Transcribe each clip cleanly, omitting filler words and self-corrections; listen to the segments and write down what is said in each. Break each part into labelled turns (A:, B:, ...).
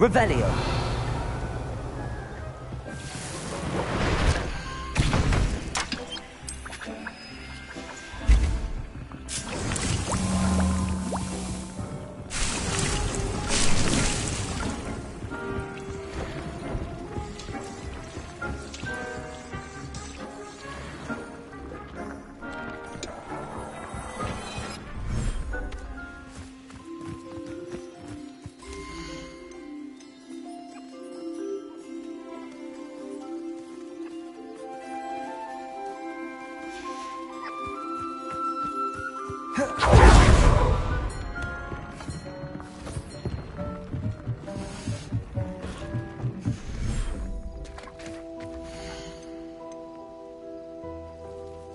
A: Revelio.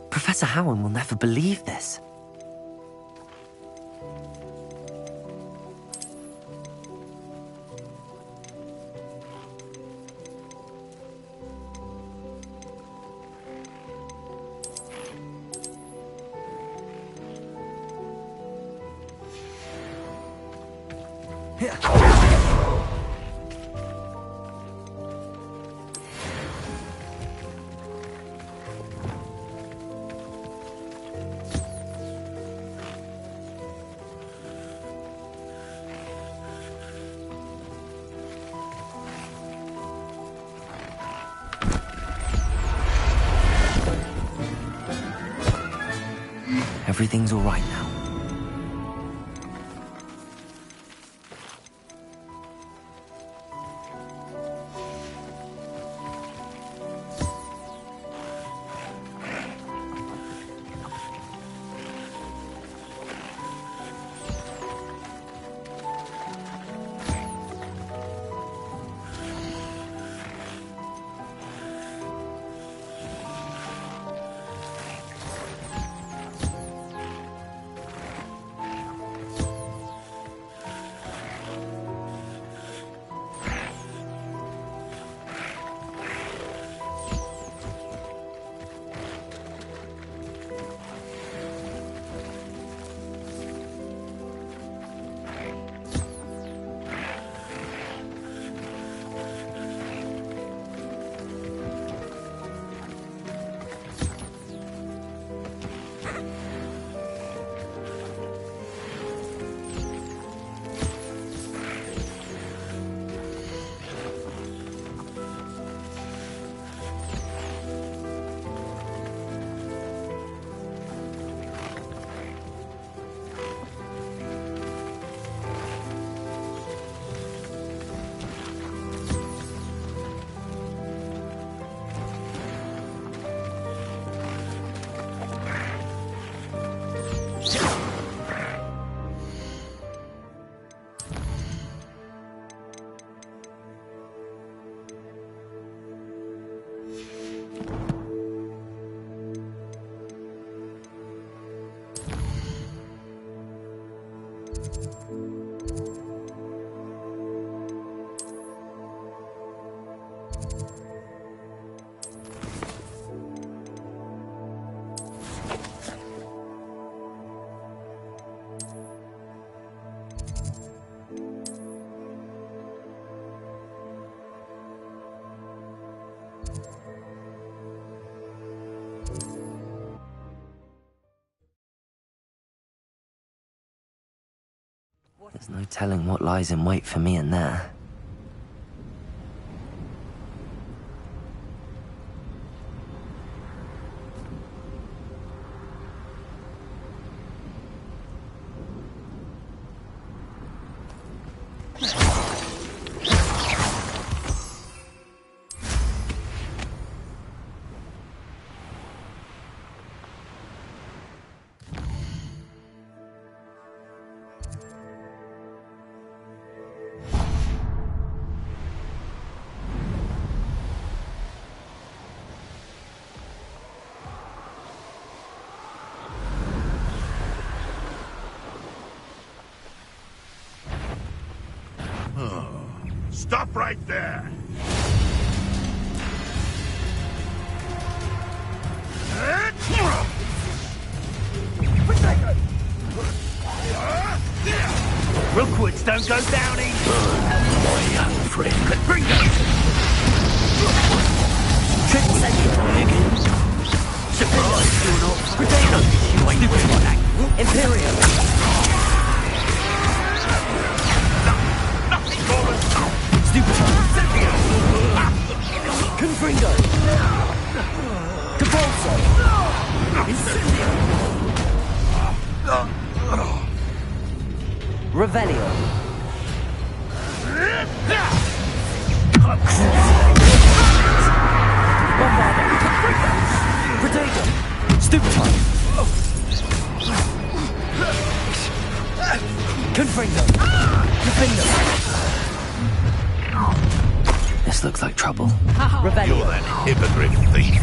A: Professor Howard will never believe this. Everything's all right now. There's no telling what lies in wait for me in there.
B: Stop right there!
C: Rookwoods don't go down easy! friend. Bring them! Surprise! Potato! You ain't stupid like that.
A: Imperium!
B: Nothing more than
A: Stupid! Confringo! Capulso! Revelio! Bombardo! Potato! Stupid! Confringo! Defender! This looks like trouble. Revelio!
B: you're that hypocrite thief.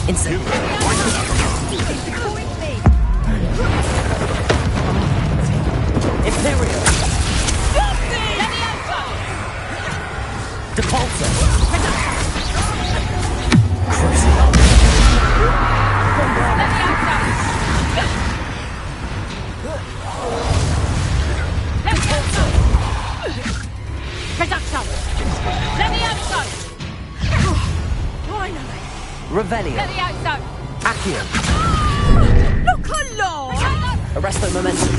A: Insane! Imperial! Depulso! Revelio! Accio!
D: Look along!
A: Arresto Momentum!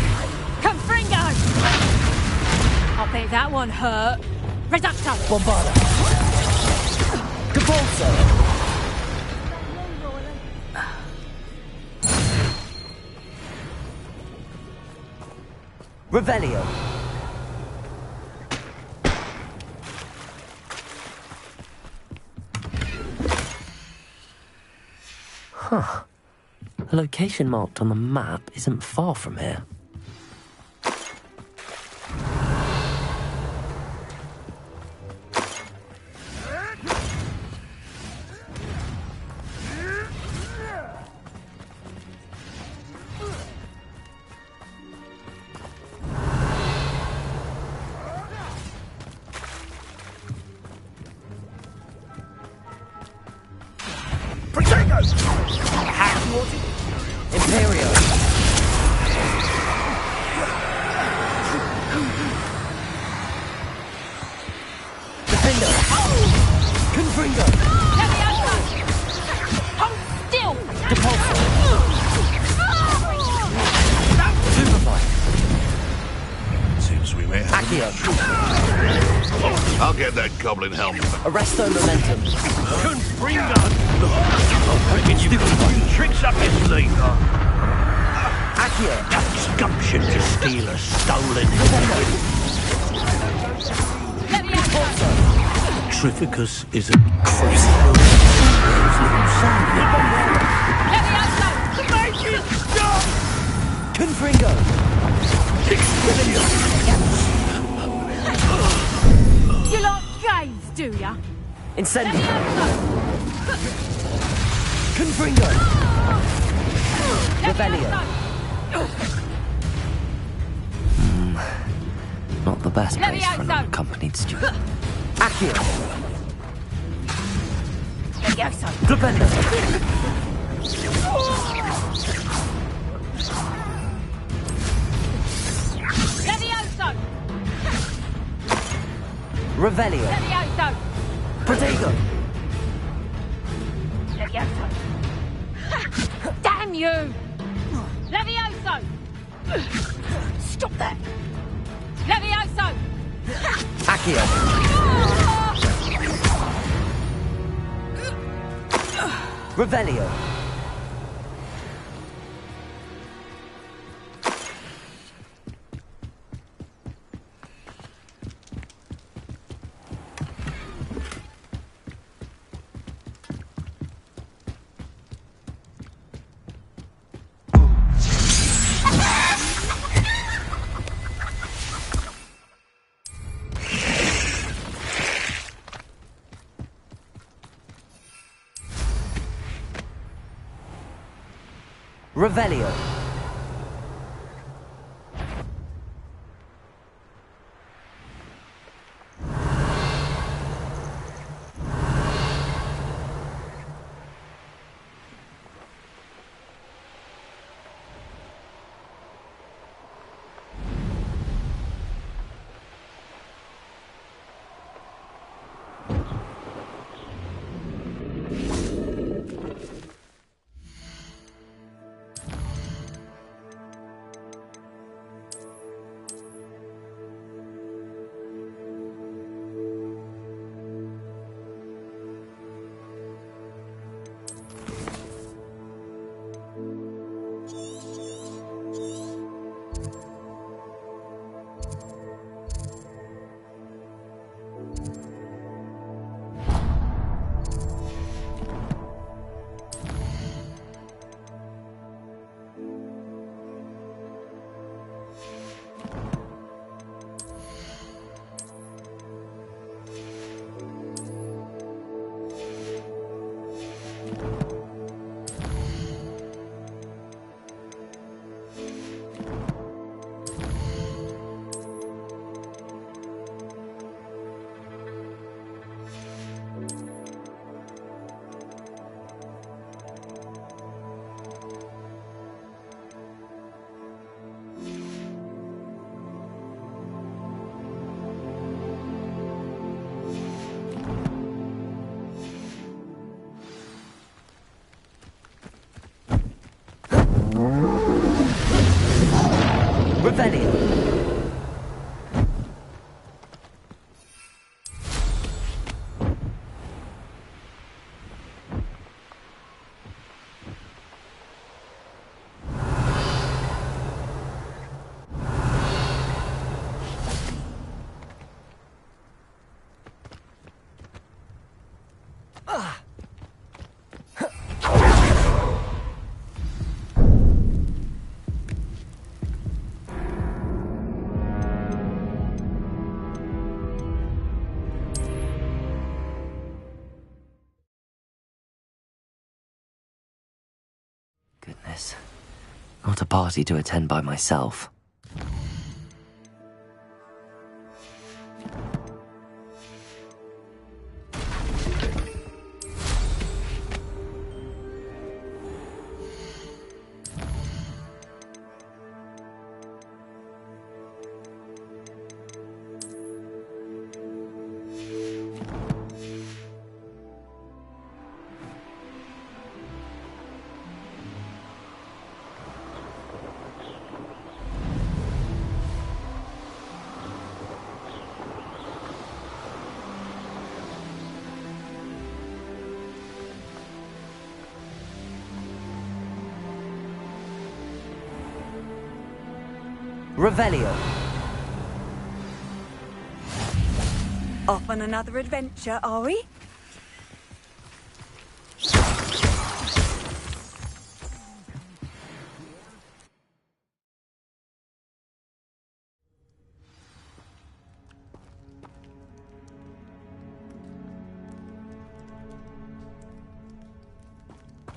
D: Confringo! I bet that one hurt. Reducto!
A: Bombarda! Capulso! Revelio! Huh. The location marked on the map isn't far from here. Imperial! Defender! Confringo!
D: Hold still!
A: Depulso! Superfly!
B: Seems we may have...
A: Accio!
B: I'll get that goblin helmet.
A: Arresto Momentum!
C: Confringo! I reckon you've got some tricks up your sleeve.
A: Accio!
C: That's gumption to steal a stolen Trificus is a crucible.
A: Confringo!
D: You like games, do ya?
A: Incendio! Confringo! Revelio! Not the best place for an unaccompanied student. Accio! Defender! Revelio! Protego!
D: Damn you! Levioso! Stop that! Levioso!
A: Accio! Revelio! Revelio! Revelio. Goodness. Not a party to attend by myself. Revelio.
E: Off on another adventure, are we?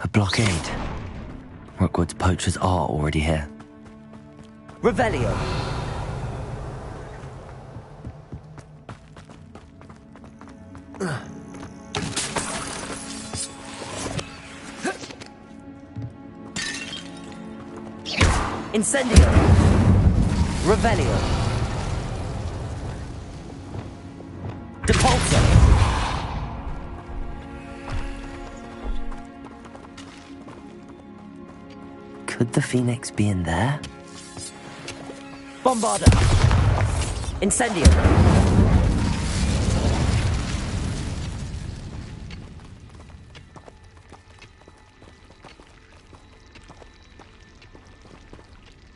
A: A blockade. Rookwood's poachers are already here. Revelio. Incendio. Revelio. Depulso. Could the Phoenix be in there? Bombarda. Incendio.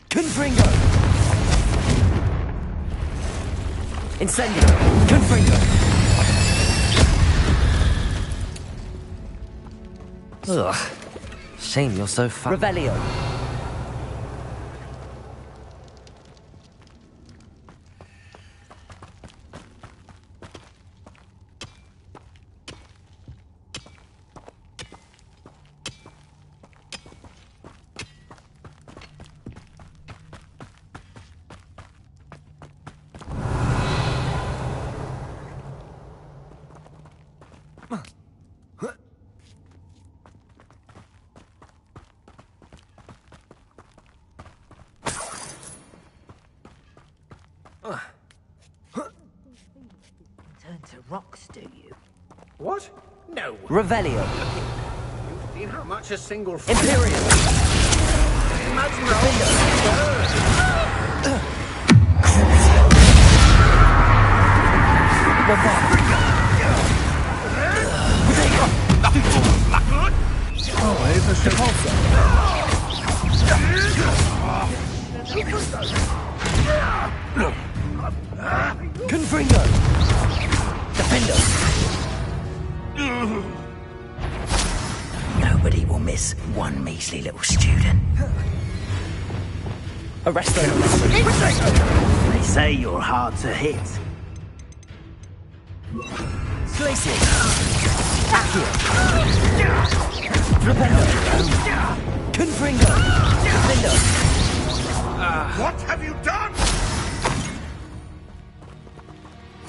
A: Confringo. Incendio. Confringo. Ugh. Shame you're so fat. Revelio.
F: Turn to rocks, do you?
C: What? No.
A: Revelio.
C: You've seen how much a single...
A: Imperial.
C: Imagine the Blackwood?
A: Confringo. Defender.
F: Nobody will miss one measly little student.
A: Arresto.
F: They say you're hard to hit.
A: Glacier. Accio. Flipendo. Confringo. Defender.
C: What have you done?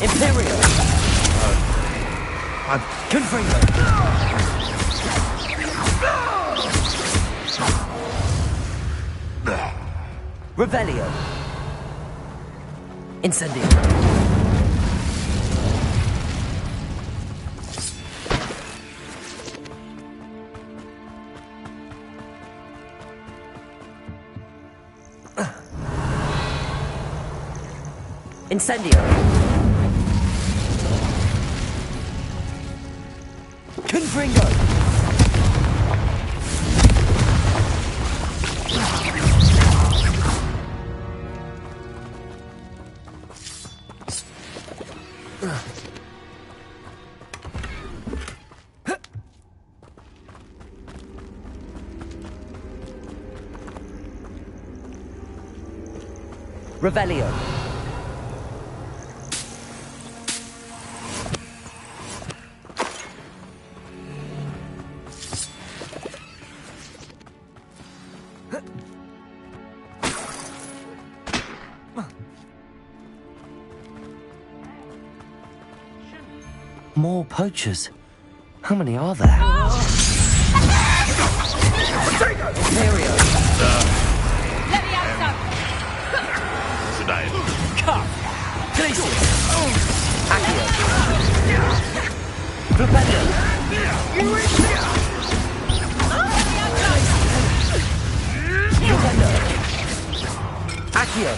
A: Imperial. Confringo. Revelio. Incendio. Incendio! Confringo! Revelio. More poachers. How many are there? Imperio.
D: Levioso!
B: Today.
C: Come!
A: Glacius. Accio. Propelio. Propello. Accio.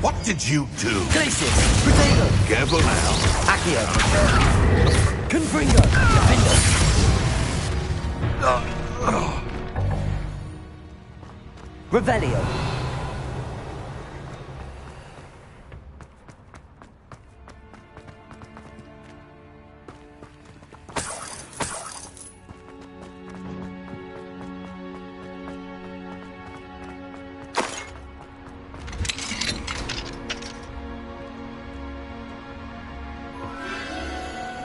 B: What did you do?
A: Glacius. Protego.
B: Careful now.
A: Accio. Confringo. Defender. Revelio.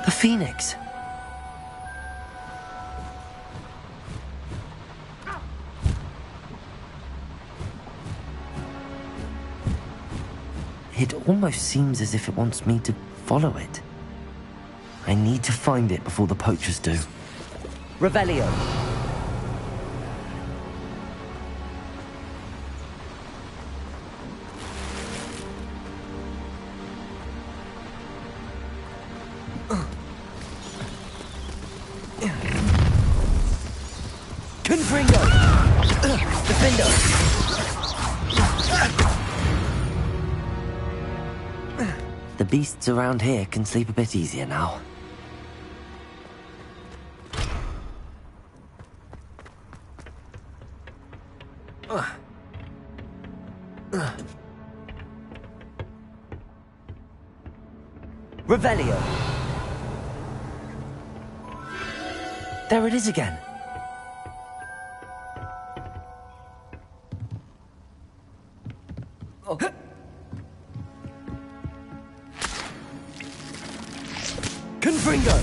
A: The Phoenix. It almost seems as if it wants me to follow it. I need to find it before the poachers do. Revelio. Confringo. Defender. The beasts around here can sleep a bit easier now. Revelio. There it is again. Oh. Confringo!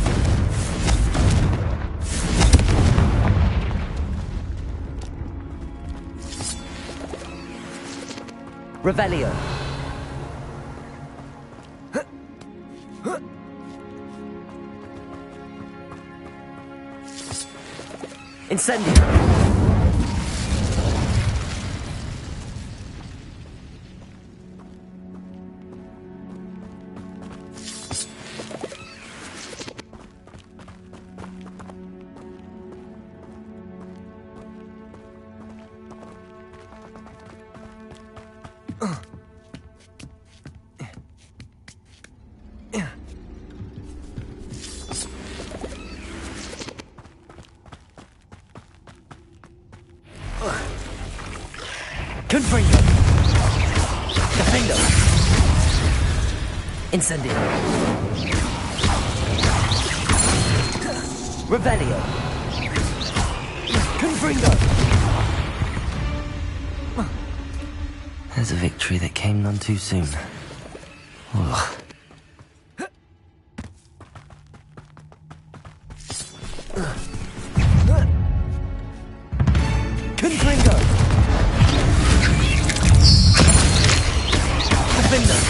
A: Revelio. Incendio. Confringo. Defendo. Incendio. Revelio. Confringo. There's a victory that came none too soon. Ugh. Confringo. Defender.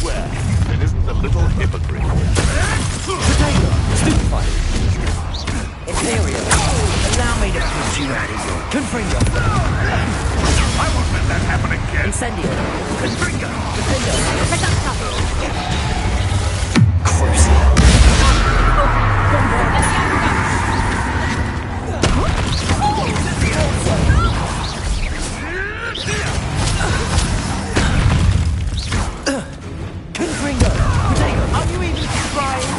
B: Well, it isn't a little hypocrite.
A: Potato. Stupefy. Imperio. Allow me to push you out of here. Confringo.
B: I won't let that happen again.
A: Incendio.
B: Confringo.
A: Confringo. Are you even trying?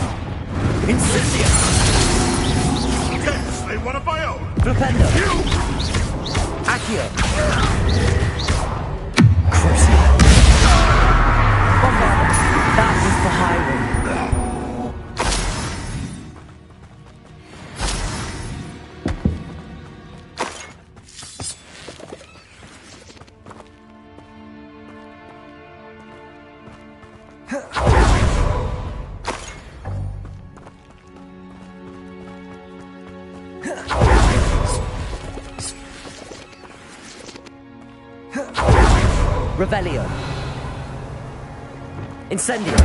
A: Incendio.
B: Yes, they one of my own.
A: Flipendo. Accio. Bombard. That was the highway. Revelio. Incendio.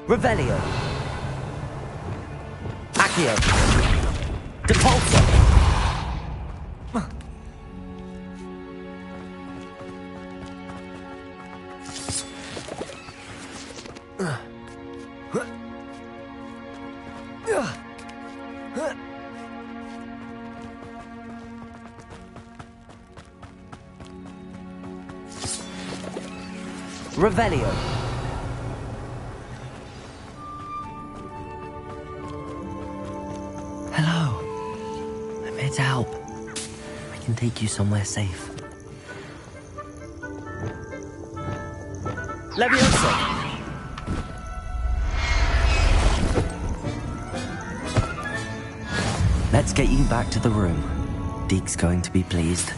A: Revelio. Accio. Depulso. Revelio. Hello. I'm here to help. I can take you somewhere safe. Leviosa. Let's get you back to the room. Deke's going to be pleased.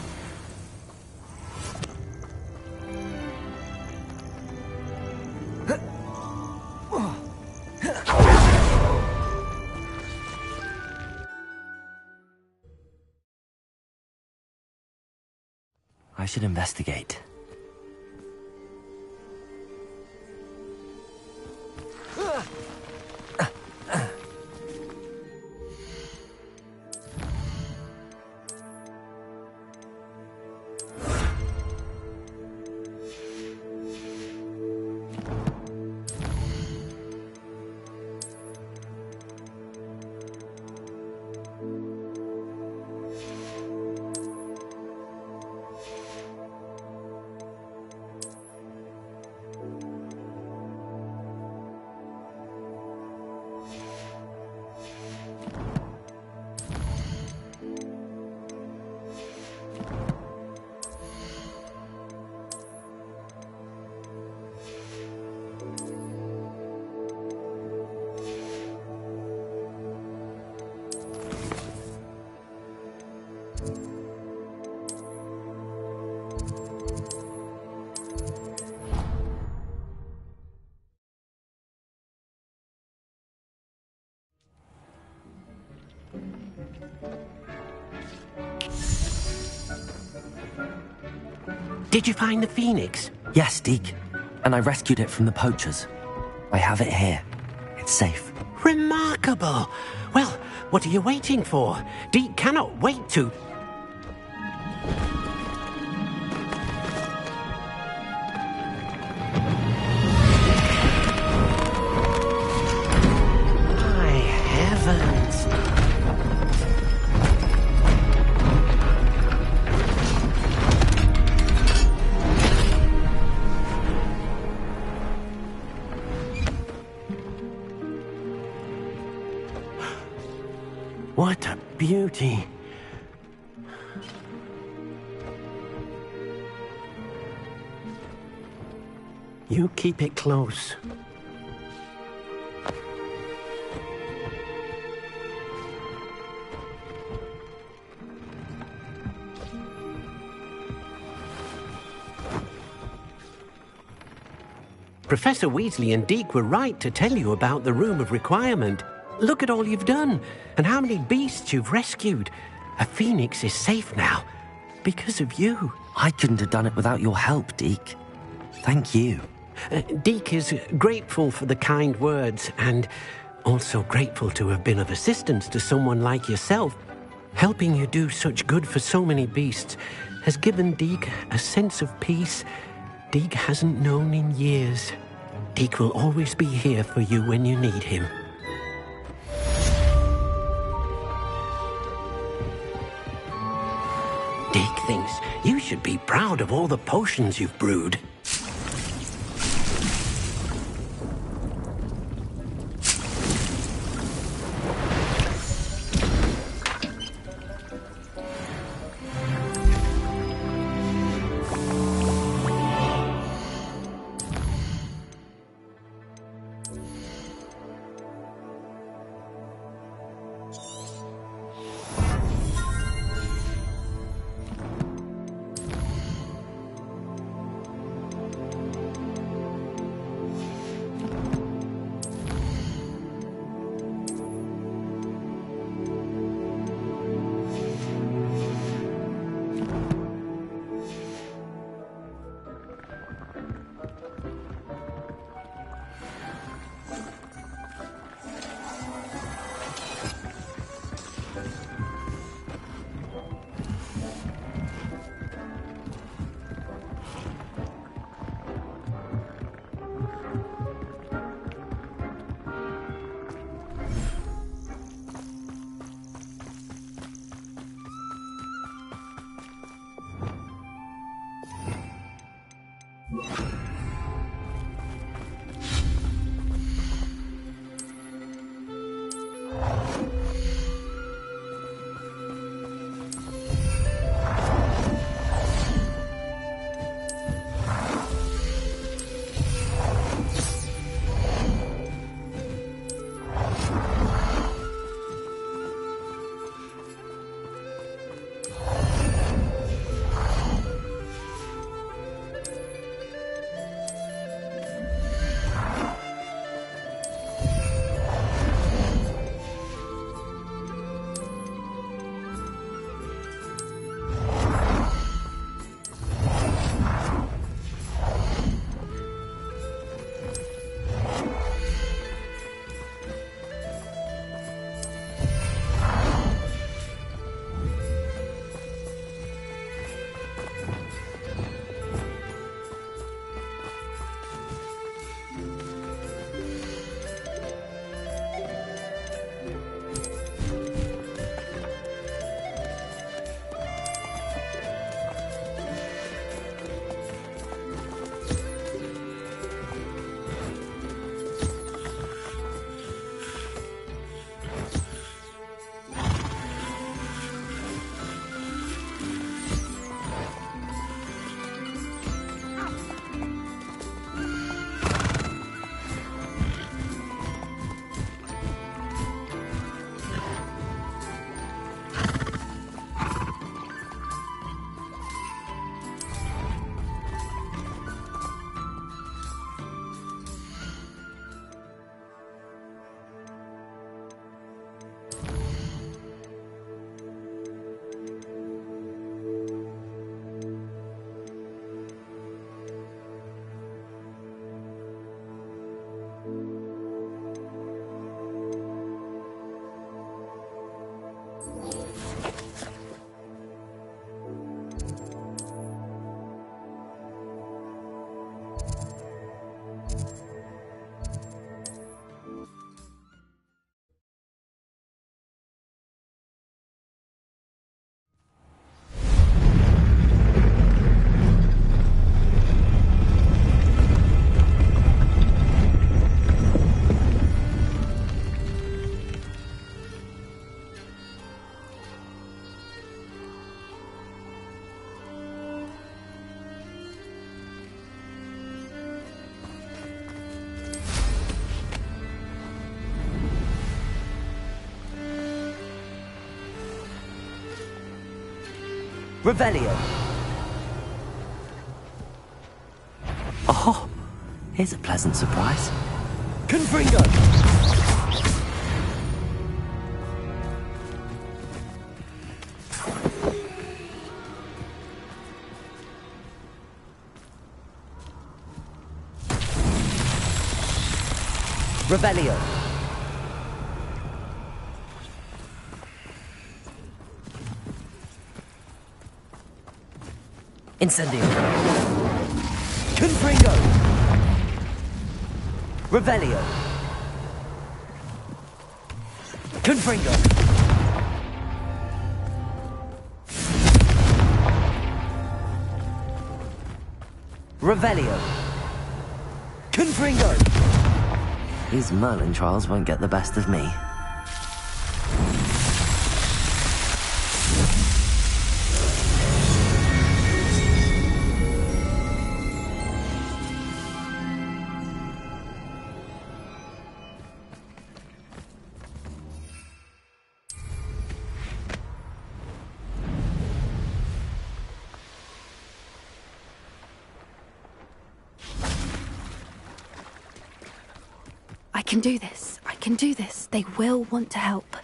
A: I should investigate.
G: Did you find the Phoenix?
A: Yes, Deke. And I rescued it from the poachers. I have it here. It's safe.
G: Remarkable. Well, what are you waiting for? Deke cannot wait to... My heavens. What a beauty. You keep it close. Professor Weasley and Deke were right to tell you about the Room of Requirement. Look at all you've done, and how many beasts you've rescued. A phoenix is safe now, because of you.
A: I couldn't have done it without your help, Deke. Thank you.
G: Deke is grateful for the kind words and also grateful to have been of assistance to someone like yourself. Helping you do such good for so many beasts has given Deke a sense of peace Deke hasn't known in years. Deke will always be here for you when you need him. Deke thinks you should be proud of all the potions you've brewed.
A: Revelio. Oh, here's a pleasant surprise.
C: Confringo!
A: Revelio. Incendio. Confringo. Revelio. Confringo. Revelio. Confringo. These Merlin trials won't get the best of me.
H: I can do this. I can do this. They will want to help.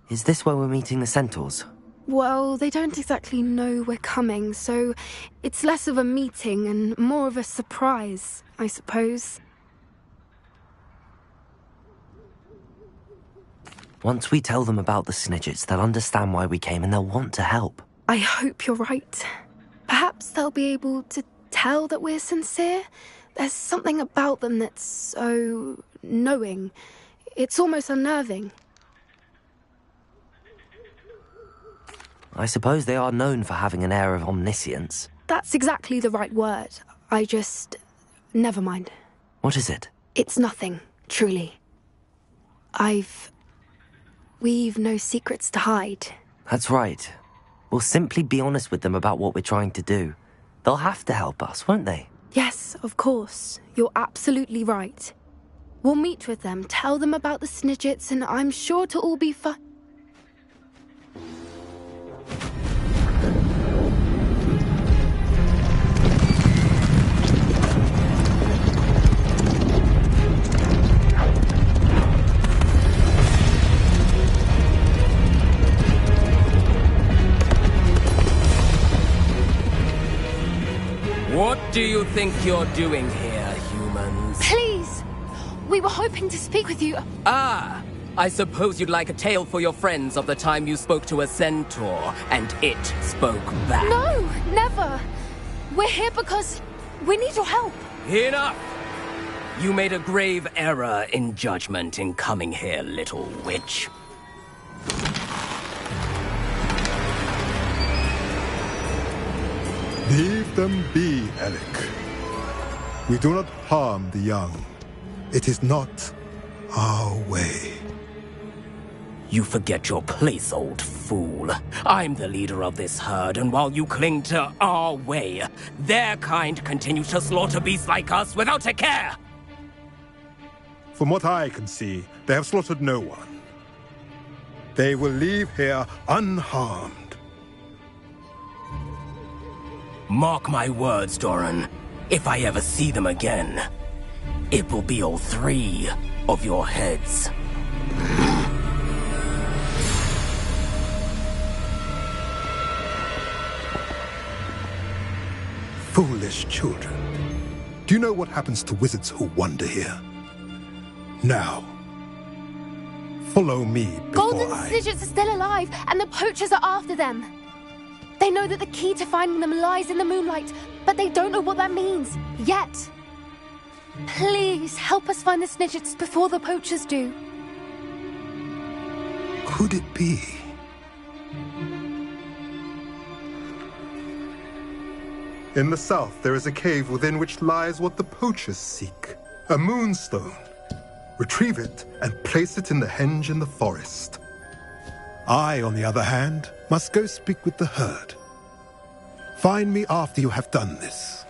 A: Is this where we're meeting the centaurs?
H: Well, they don't exactly know we're coming, so it's less of a meeting and more of a surprise, I suppose.
A: Once we tell them about the Snidgets, they'll understand why we came and they'll want to help.
H: I hope you're right. Perhaps they'll be able to tell that we're sincere. There's something about them that's so knowing. It's almost unnerving.
A: I suppose they are known for having an air of omniscience.
H: That's exactly the right word. Never mind.
A: What is it?
H: It's nothing, truly. We've no secrets to hide.
A: That's right. We'll simply be honest with them about what we're trying to do. They'll have to help us, won't they?
H: Yes, of course. You're absolutely right. We'll meet with them, tell them about the Snidgets, and I'm sure to all be fine.
I: What do you think you're doing here, humans?
H: Please! We were hoping to speak with you.
I: Ah! I suppose you'd like a tale for your friends of the time you spoke to a centaur, and it spoke back.
H: No, never! We're here because we need your help.
I: Enough! You made a grave error in judgment in coming here, little witch.
J: Leave them be, Alec. We do not harm the young. It is not our way.
I: You forget your place, old fool. I'm the leader of this herd, and while you cling to our way, their kind continue to slaughter beasts like us without a care!
J: From what I can see, they have slaughtered no one. They will leave here unharmed.
I: Mark my words, Doran. If I ever see them again, it will be all 3 of your heads.
J: Foolish children. Do you know what happens to wizards who wander here? Now, follow me before
H: Golden Snidgets are still alive, and the poachers are after them. They know that the key to finding them lies in the moonlight, but they don't know what that means, yet. Please, help us find the Snidgets before the poachers do.
J: Could it be? In the south, there is a cave within which lies what the poachers seek. A moonstone. Retrieve it and place it in the henge in the forest. I, on the other hand, must go speak with the herd. Find me after you have done this.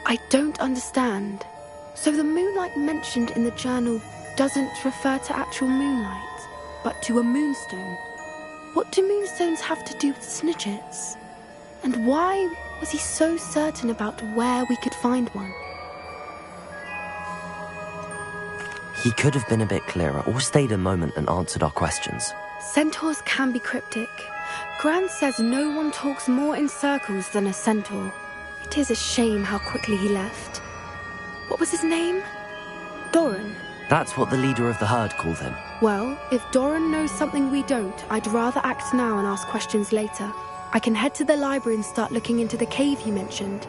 H: I don't understand. So the moonlight mentioned in the journal doesn't refer to actual moonlight, but to a moonstone. What do moonstones have to do with Snidgets? And why was he so certain about where we could find one?
A: He could have been a bit clearer or stayed a moment and answered our questions.
H: Centaurs can be cryptic. Gran says no one talks more in circles than a centaur. It is a shame how quickly he left. What was his name? Doran.
A: That's what the leader of the herd called him.
H: Well, if Doran knows something we don't, I'd rather act now and ask questions later. I can head to the library and start looking into the cave you mentioned.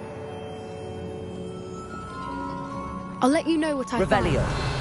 H: I'll let you know what I
A: Revelio.
H: find.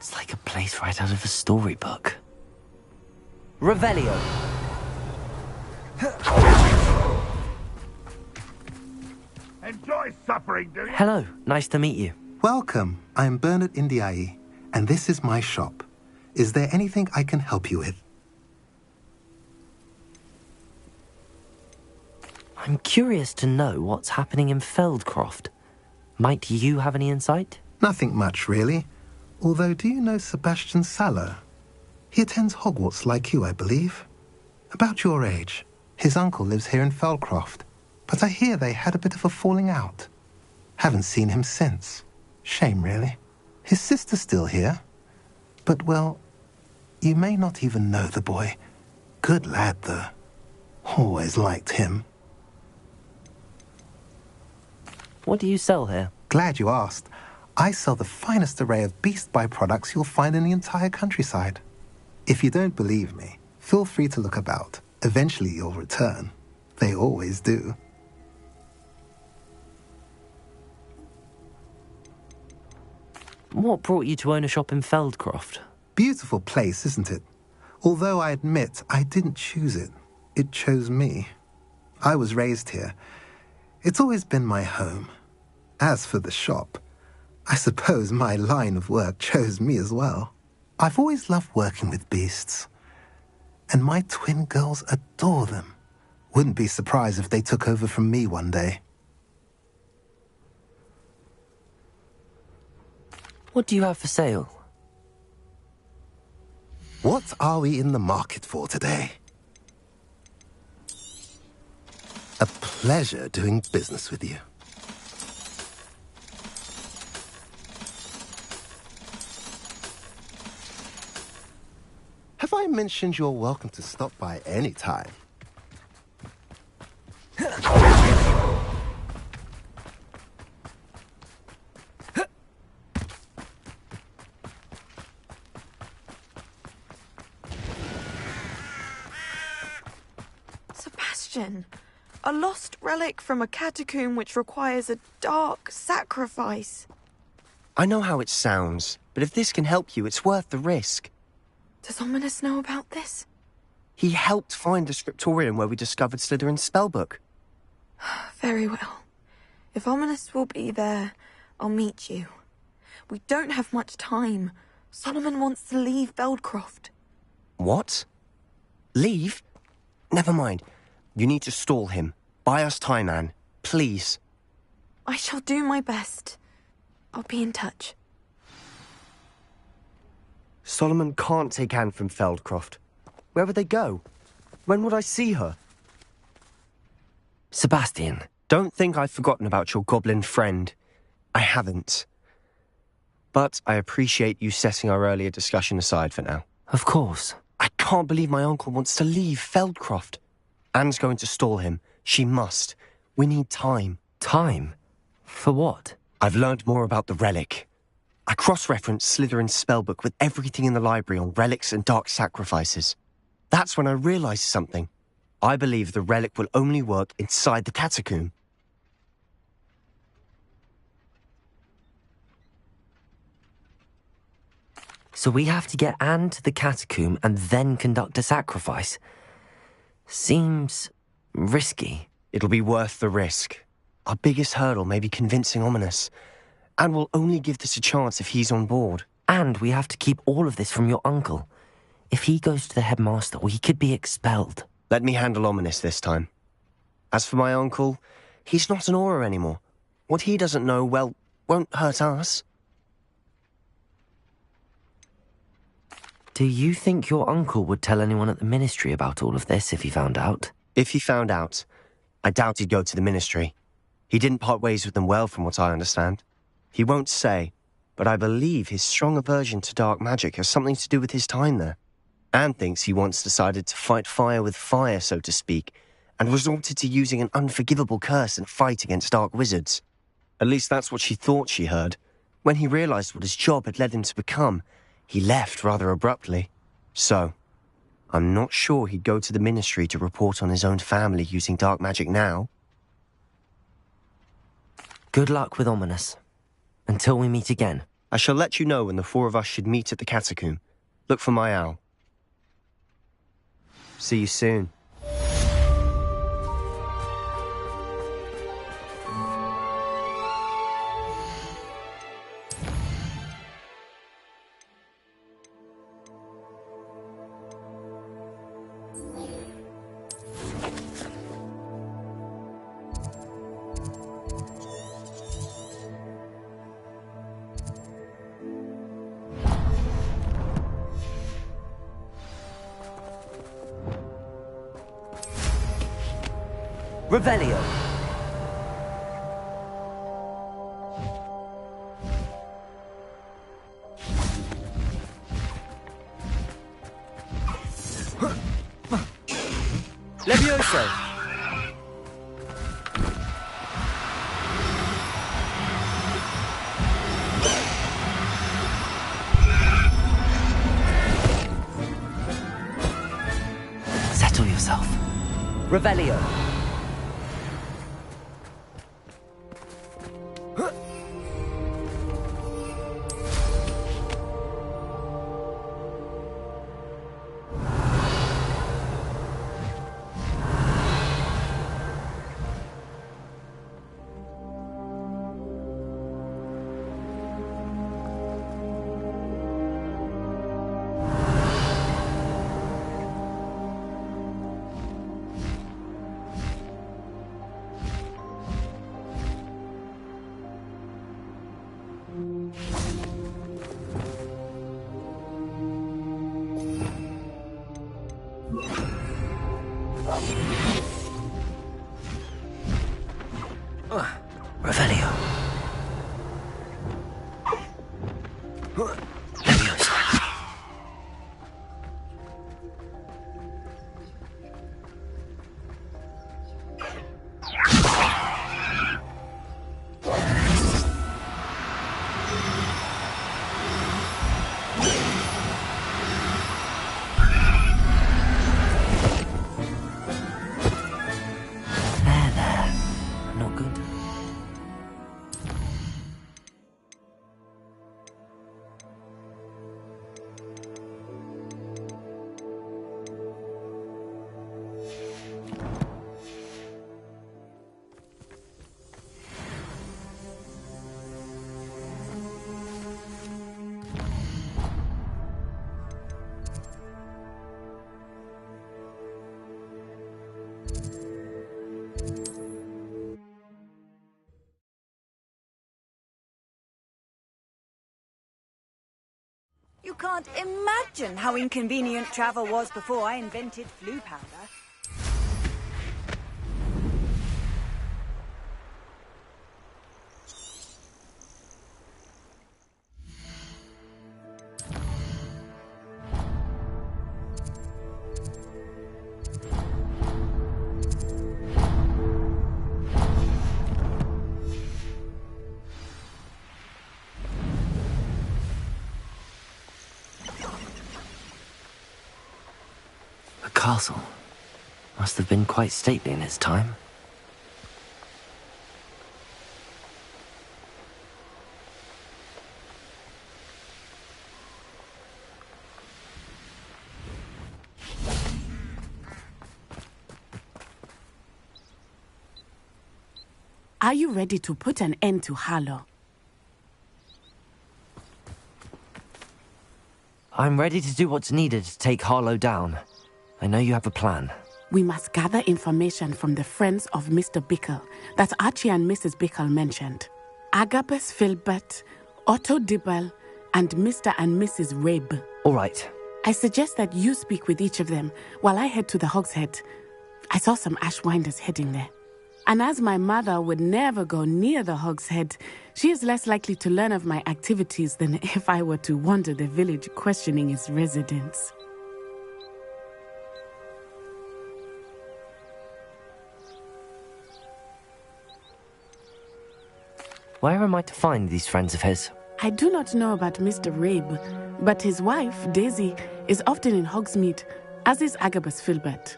A: It's like a place right out of a storybook. Revelio.
B: Enjoy suffering, do you?
A: Hello, nice to meet you.
K: Welcome. I'm Bernard Indiai, and this is my shop. Is there anything I can help you with?
A: I'm curious to know what's happening in Feldcroft. Might you have any insight?
K: Nothing much, really. Although, do you know Sebastian Saller? He attends Hogwarts like you, I believe. About your age. His uncle lives here in Feldcroft, but I hear they had a bit of a falling out. Haven't seen him since. Shame, really. His sister's still here. But, well, you may not even know the boy. Good lad, though. Always liked him.
A: What do you sell here?
K: Glad you asked. I sell the finest array of beast byproducts you'll find in the entire countryside. If you don't believe me, feel free to look about. Eventually you'll return. They always do.
A: What brought you to own a shop in Feldcroft?
K: Beautiful place, isn't it? Although I admit I didn't choose it. It chose me. I was raised here. It's always been my home. As for the shop, I suppose my line of work chose me as well. I've always loved working with beasts. And my twin girls adore them. Wouldn't be surprised if they took over from me one day.
A: What do you have for sale?
K: What are we in the market for today? A pleasure doing business with you. Have I mentioned you're welcome to stop by any time?
L: Sebastian, a lost relic from a catacomb which requires a dark sacrifice.
M: I know how it sounds, but if this can help you, it's worth the risk.
L: Does Ominous know about this?
M: He helped find the scriptorium where we discovered Slytherin's spellbook.
L: Very well. If Ominous will be there, I'll meet you. We don't have much time. Solomon wants to leave Feldcroft.
M: What? Leave? Never mind. You need to stall him. Buy us time, Anne. Please.
L: I shall do my best. I'll be in touch.
M: Solomon can't take Anne from Feldcroft. Where would they go? When would I see her?
A: Sebastian.
M: Don't think I've forgotten about your goblin friend. I haven't. But I appreciate you setting our earlier discussion aside for now.
A: Of course.
M: I can't believe my uncle wants to leave Feldcroft. Anne's going to stall him. She must. We need time.
A: Time? For what?
M: I've learned more about the relic. I cross-referenced Slytherin's spellbook with everything in the library on relics and dark sacrifices. That's when I realized something. I believe the relic will only work inside the catacomb.
A: So we have to get Anne to the catacomb and then conduct a sacrifice. Seems risky.
M: It'll be worth the risk. Our biggest hurdle may be convincing Ominous. And we'll only give this a chance if he's on board.
A: And we have to keep all of this from your uncle. If he goes to the headmaster, we could be expelled.
M: Let me handle Ominous this time. As for my uncle, he's not an Auror anymore. What he doesn't know, well, won't hurt us.
A: Do you think your uncle would tell anyone at the Ministry about all of this if he found out?
M: If he found out, I doubt he'd go to the Ministry. He didn't part ways with them well, from what I understand. He won't say, but I believe his strong aversion to dark magic has something to do with his time there. Anne thinks he once decided to fight fire with fire, so to speak, and resorted to using an unforgivable curse in a fight against dark wizards. At least that's what she thought she heard. When he realized what his job had led him to become, he left rather abruptly. So, I'm not sure he'd go to the Ministry to report on his own family using dark magic now.
A: Good luck with Ominous. Until we meet again.
M: I shall let you know when the four of us should meet at the catacomb. Look for my owl. See you soon.
A: Revelio. Levioso. Settle yourself. Revelio. Revelio. Levioso. There. Not good.
E: You can't imagine how inconvenient travel was before I invented flu powder.
A: The castle must have been quite stately in its time.
N: Are you ready to put an end to Harlow?
A: I'm ready to do what's needed to take Harlow down. I know you have a plan.
N: We must gather information from the friends of Mr. Bickle that Archie and Mrs. Bickle mentioned. Agabus Filbert, Otto Dibble, and Mr. and Mrs. Rabe.
A: All right.
N: I suggest that you speak with each of them while I head to the Hogshead. I saw some Ashwinders heading there. And as my mother would never go near the Hogshead, she is less likely to learn of my activities than if I were to wander the village questioning its residents.
A: Where am I to find these friends of his?
N: I do not know about Mr. Rabe, but his wife, Daisy, is often in Hogsmeade, as is Agabus Filbert.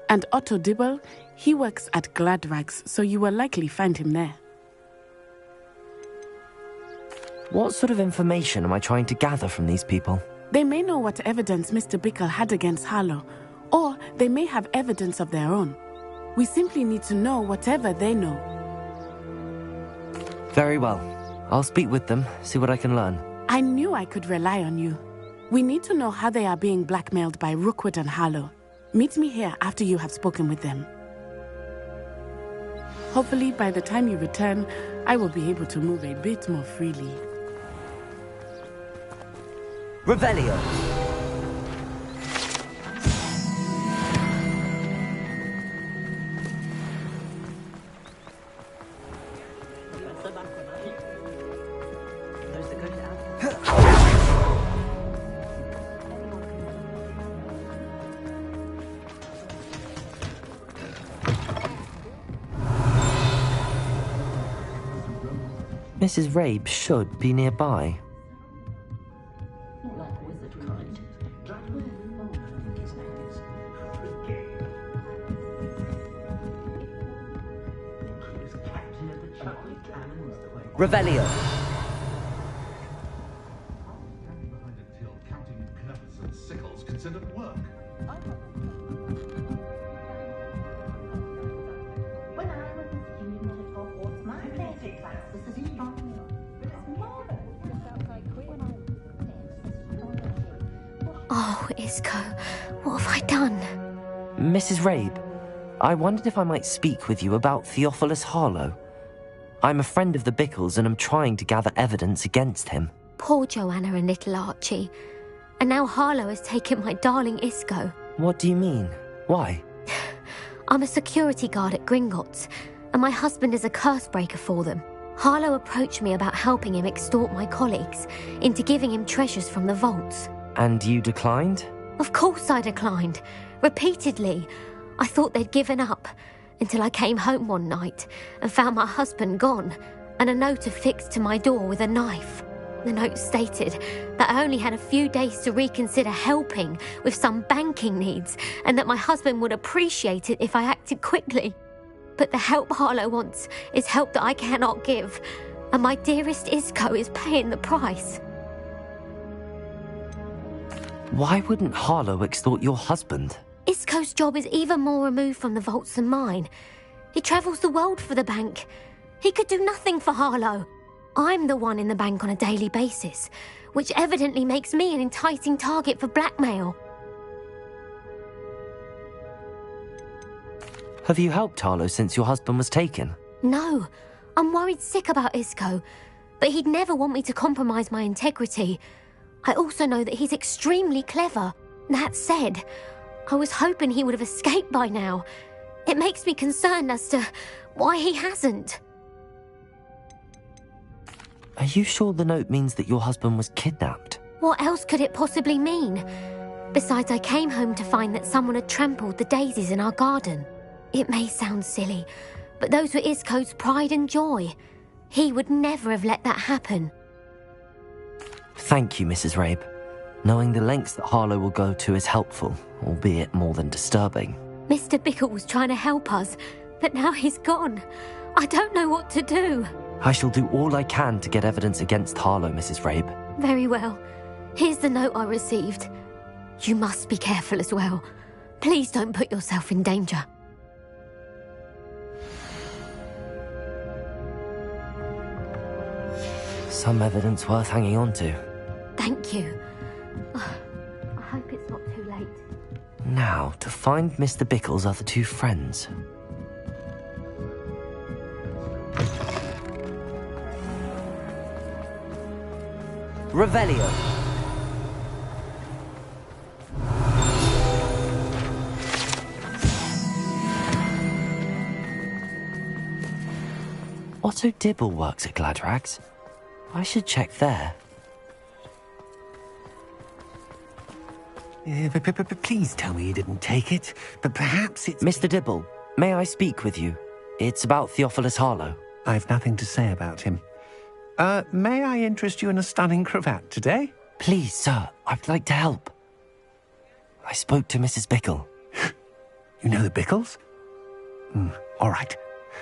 N: And Otto Dibble, he works at Gladrags, so you will likely find him there.
A: What sort of information am I trying to gather from these people?
N: They may know what evidence Mr. Bickle had against Harlow, or they may have evidence of their own. We simply need to know whatever they know.
A: Very well. I'll speak with them, see what I can learn.
N: I knew I could rely on you. We need to know how they are being blackmailed by Rookwood and Harlow. Meet me here after you have spoken with them. Hopefully, by the time you return, I will be able to move a bit more freely.
A: Revelio! Mrs. Rabe should be nearby. Revelio!
O: Oh, Isco, what have I done?
A: Mrs. Rabe, I wondered if I might speak with you about Theophilus Harlow. I'm a friend of the Bickles and I'm trying to gather evidence against him.
O: Poor Joanna and little Archie. And now Harlow has taken my darling Isco.
A: What do you mean? Why?
O: I'm a security guard at Gringotts, and my husband is a curse breaker for them. Harlow approached me about helping him extort my colleagues into giving him treasures from the vaults.
A: And you declined?
O: Of course I declined. Repeatedly. I thought they'd given up, until I came home one night and found my husband gone, and a note affixed to my door with a knife. The note stated that I only had a few days to reconsider helping with some banking needs, and that my husband would appreciate it if I acted quickly. But the help Harlow wants is help that I cannot give, and my dearest Isco is paying the price.
A: Why wouldn't Harlow extort your husband?
O: Isco's job is even more removed from the vaults than mine. He travels the world for the bank. He could do nothing for Harlow. I'm the one in the bank on a daily basis, which evidently makes me an enticing target for blackmail.
A: Have you helped Harlow since your husband was taken?
O: No, I'm worried sick about Isco, but he'd never want me to compromise my integrity. I also know that he's extremely clever. That said, I was hoping he would have escaped by now. It makes me concerned as to why he hasn't.
A: Are you sure the note means that your husband was kidnapped?
O: What else could it possibly mean? Besides, I came home to find that someone had trampled the daisies in our garden. It may sound silly, but those were Isco's pride and joy. He would never have let that happen.
A: Thank you, Mrs. Rabe. Knowing the lengths that Harlow will go to is helpful, albeit more than disturbing.
O: Mr. Bickle was trying to help us, but now he's gone. I don't know what to do.
A: I shall do all I can to get evidence against Harlow, Mrs. Rabe.
O: Very well. Here's the note I received. You must be careful as well. Please don't put yourself in danger.
A: Some evidence worth hanging on to.
O: Thank you.
A: Now, to find Mr. Bickle's other two friends. Revelio. Otto Dibble works at Gladrags. I should check there.
G: Please tell me you didn't take it. But perhaps it's...
A: Mr. Dibble, may I speak with you? It's about Theophilus Harlow.
G: I've nothing to say about him. May I interest you in a stunning cravat today?
A: Please, sir, I'd like to help. I spoke to Mrs. Bickle.
G: You know the Bickles? All right.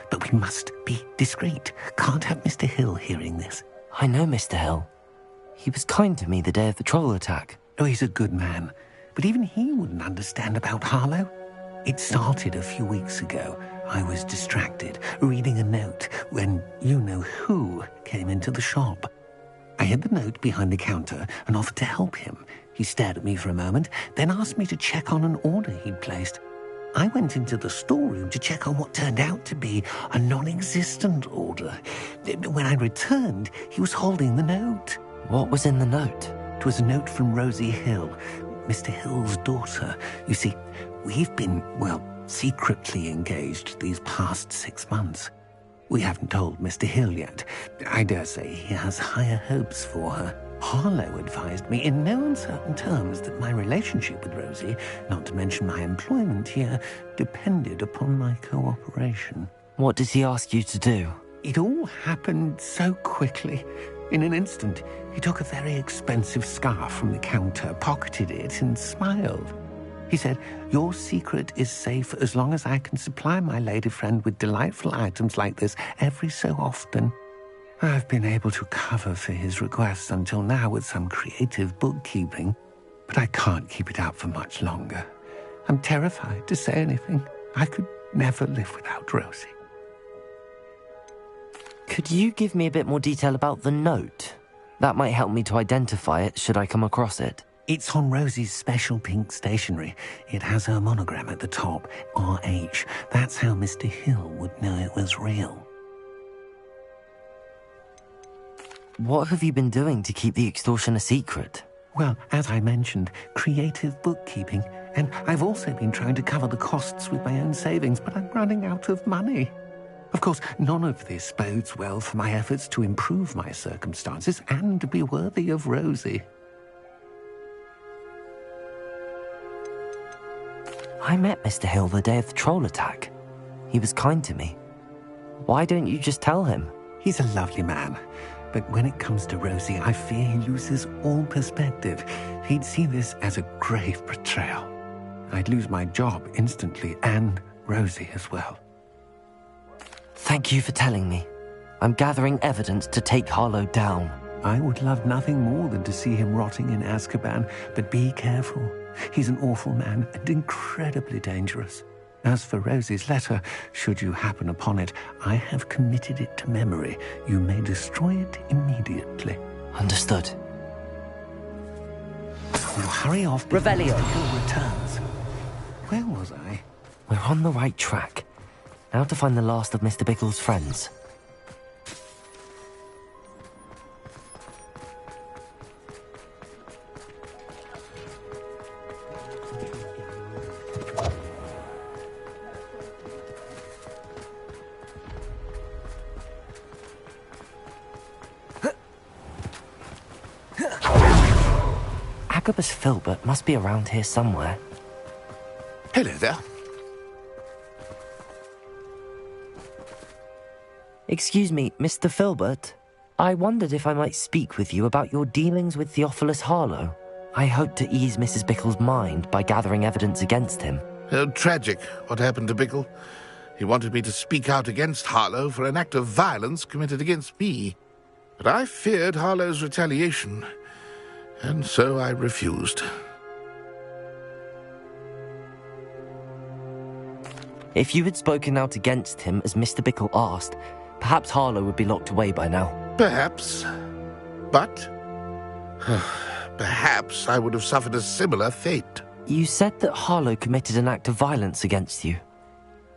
G: But we must be discreet. Can't have Mr. Hill hearing this.
A: I know Mr. Hill. He was kind to me the day of the troll attack.
G: Oh, he's a good man. But even he wouldn't understand about Harlow. It started a few weeks ago. I was distracted, reading a note, when you-know-who came into the shop. I hid the note behind the counter and offered to help him. He stared at me for a moment, then asked me to check on an order he'd placed. I went into the storeroom to check on what turned out to be a non-existent order. When I returned, he was holding the note.
A: What was in the note?
G: It was a note from Rosie Hill, Mr. Hill's daughter. You see, we've been, secretly engaged these past 6 months. We haven't told Mr. Hill yet. I dare say he has higher hopes for her. Harlow advised me in no uncertain terms that my relationship with Rosie, not to mention my employment here, depended upon my cooperation.
A: What does he ask you to do?
G: It all happened so quickly. In an instant, he took a very expensive scarf from the counter, pocketed it, and smiled. He said, "Your secret is safe as long as I can supply my lady friend with delightful items like this every so often." I've been able to cover for his requests until now with some creative bookkeeping, but I can't keep it up for much longer. I'm terrified to say anything. I could never live without Rosie.
A: Could you give me a bit more detail about the note? That might help me to identify it should I come across it.
G: It's on Rosie's special pink stationery. It has her monogram at the top, RH. That's how Mr. Hill would know it was real.
A: What have you been doing to keep the extortion a secret?
G: Well, as I mentioned, creative bookkeeping. And I've also been trying to cover the costs with my own savings, but I'm running out of money. Of course, none of this bodes well for my efforts to improve my circumstances and to be worthy of Rosie.
A: I met Mr. Hill the day of the troll attack. He was kind to me. Why don't you just tell him?
G: He's a lovely man. But when it comes to Rosie, I fear he loses all perspective. He'd see this as a grave betrayal. I'd lose my job instantly, and Rosie as well.
A: Thank you for telling me. I'm gathering evidence to take Harlow down.
G: I would love nothing more than to see him rotting in Azkaban, but be careful. He's an awful man and incredibly dangerous. As for Rosie's letter, should you happen upon it, I have committed it to memory. You may destroy it immediately.
A: Understood.
G: Now hurry off before
A: Revelio.
G: Mr. Hill returns. Where was I?
A: We're on the right track. Now to find the last of Mr. Bickle's friends. Agabus Filbert must be around here somewhere.
B: Hello there.
A: Excuse me, Mr. Filbert. I wondered if I might speak with you about your dealings with Theophilus Harlow. I hope to ease Mrs. Bickle's mind by gathering evidence against him.
B: Tragic, what happened to Bickle. He wanted me to speak out against Harlow for an act of violence committed against me. But I feared Harlow's retaliation, and so I refused.
A: If you had spoken out against him as Mr. Bickle asked, perhaps Harlow would be locked away by now.
B: Perhaps. But perhaps I would have suffered a similar fate.
A: You said that Harlow committed an act of violence against you.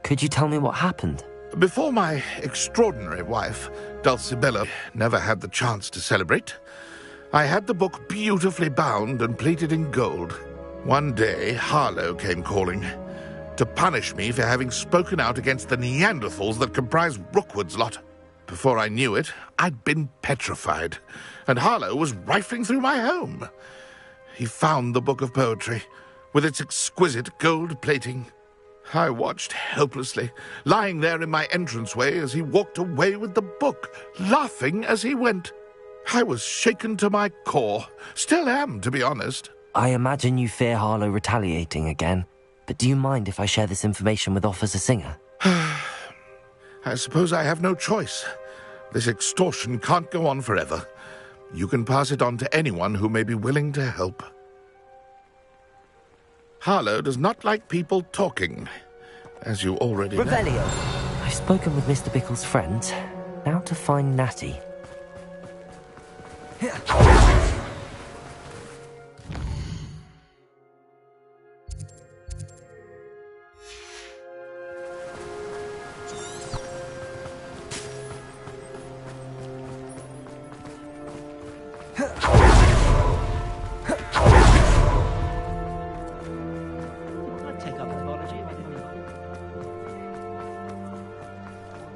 A: Could you tell me what happened?
B: Before my extraordinary wife, Dulcibella, never had the chance to celebrate, I had the book beautifully bound and plated in gold. One day, Harlow came calling to punish me for having spoken out against the Neanderthals that comprise Rookwood's lot. Before I knew it, I'd been petrified, and Harlow was rifling through my home. He found the book of poetry, with its exquisite gold plating. I watched helplessly, lying there in my entranceway as he walked away with the book, laughing as he went. I was shaken to my core. Still am, to be honest.
A: I imagine you fear Harlow retaliating again, but do you mind if I share this information with Officer Singer?
B: I suppose I have no choice. This extortion can't go on forever. You can pass it on to anyone who may be willing to help. Harlow does not like people talking, as you already know.
A: Revelio! I've spoken with Mr. Bickle's friends. Now to find Natty.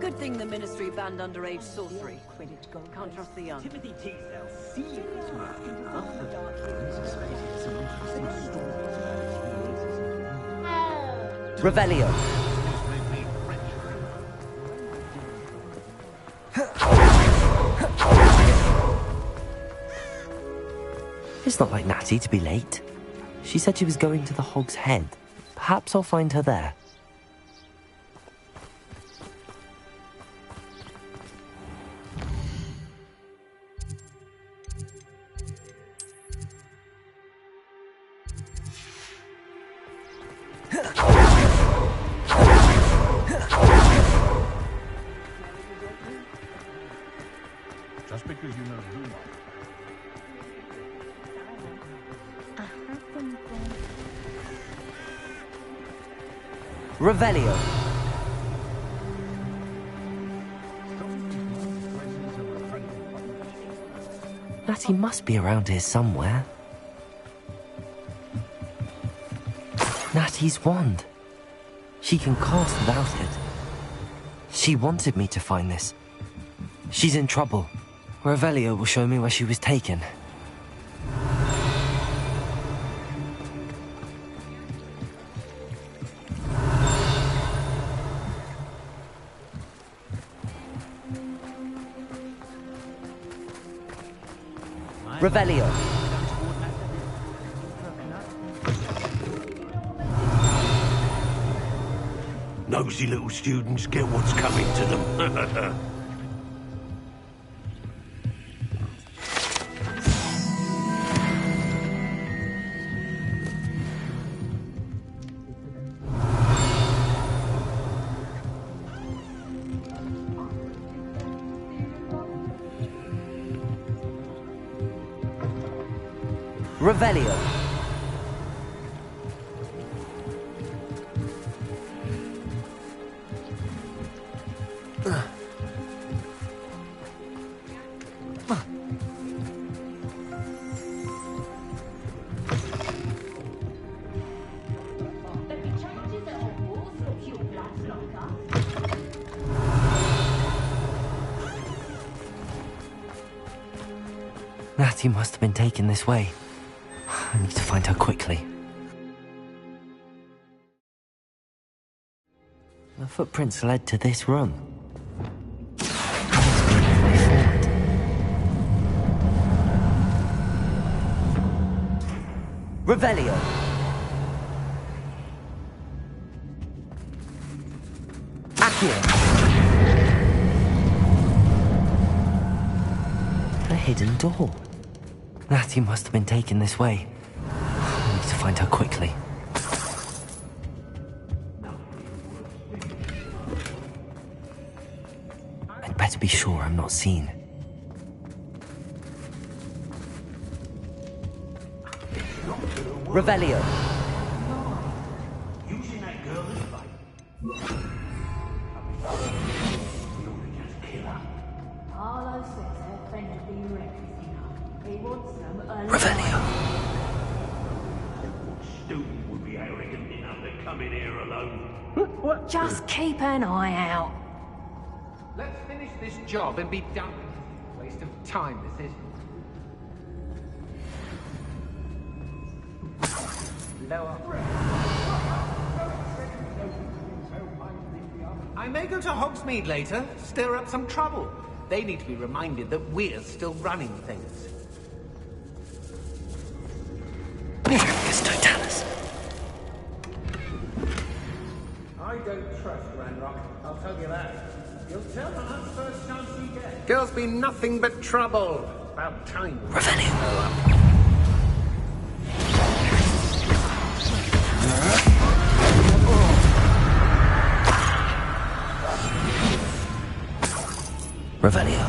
P: Good thing the Ministry banned underage sorcery. Can't trust the young.
A: Revelio! It's not like Natty to be late. She said she was going to the Hog's Head. Perhaps I'll find her there.
C: Just because you know who.
A: Revelio! Natty must be around here somewhere. Natty's wand. She can cast without it. She wanted me to find this. She's in trouble. Revelio will show me where she was taken. Revelio!
C: Nosy little students get what's coming to them.
A: Revelio! Natty must have been taken this way. I need to find her quickly. The footprints led to this room. Revelio! Accio! A hidden door. Natty must have been taken this way. I need to find her quickly. I'd better be sure I'm not seen. Revelio!
C: come in here alone.
Q: What?
P: Just keep an eye out.
Q: Let's finish this job and be done. Waste of time, this is. Lower. I may go to Hogsmeade later, stir up some trouble. They need to be reminded that we're still running things. I don't trust Ranrock, I'll tell you that. You'll tell the hunt first chance you get. Girls be nothing but trouble. About time.
A: Revelio.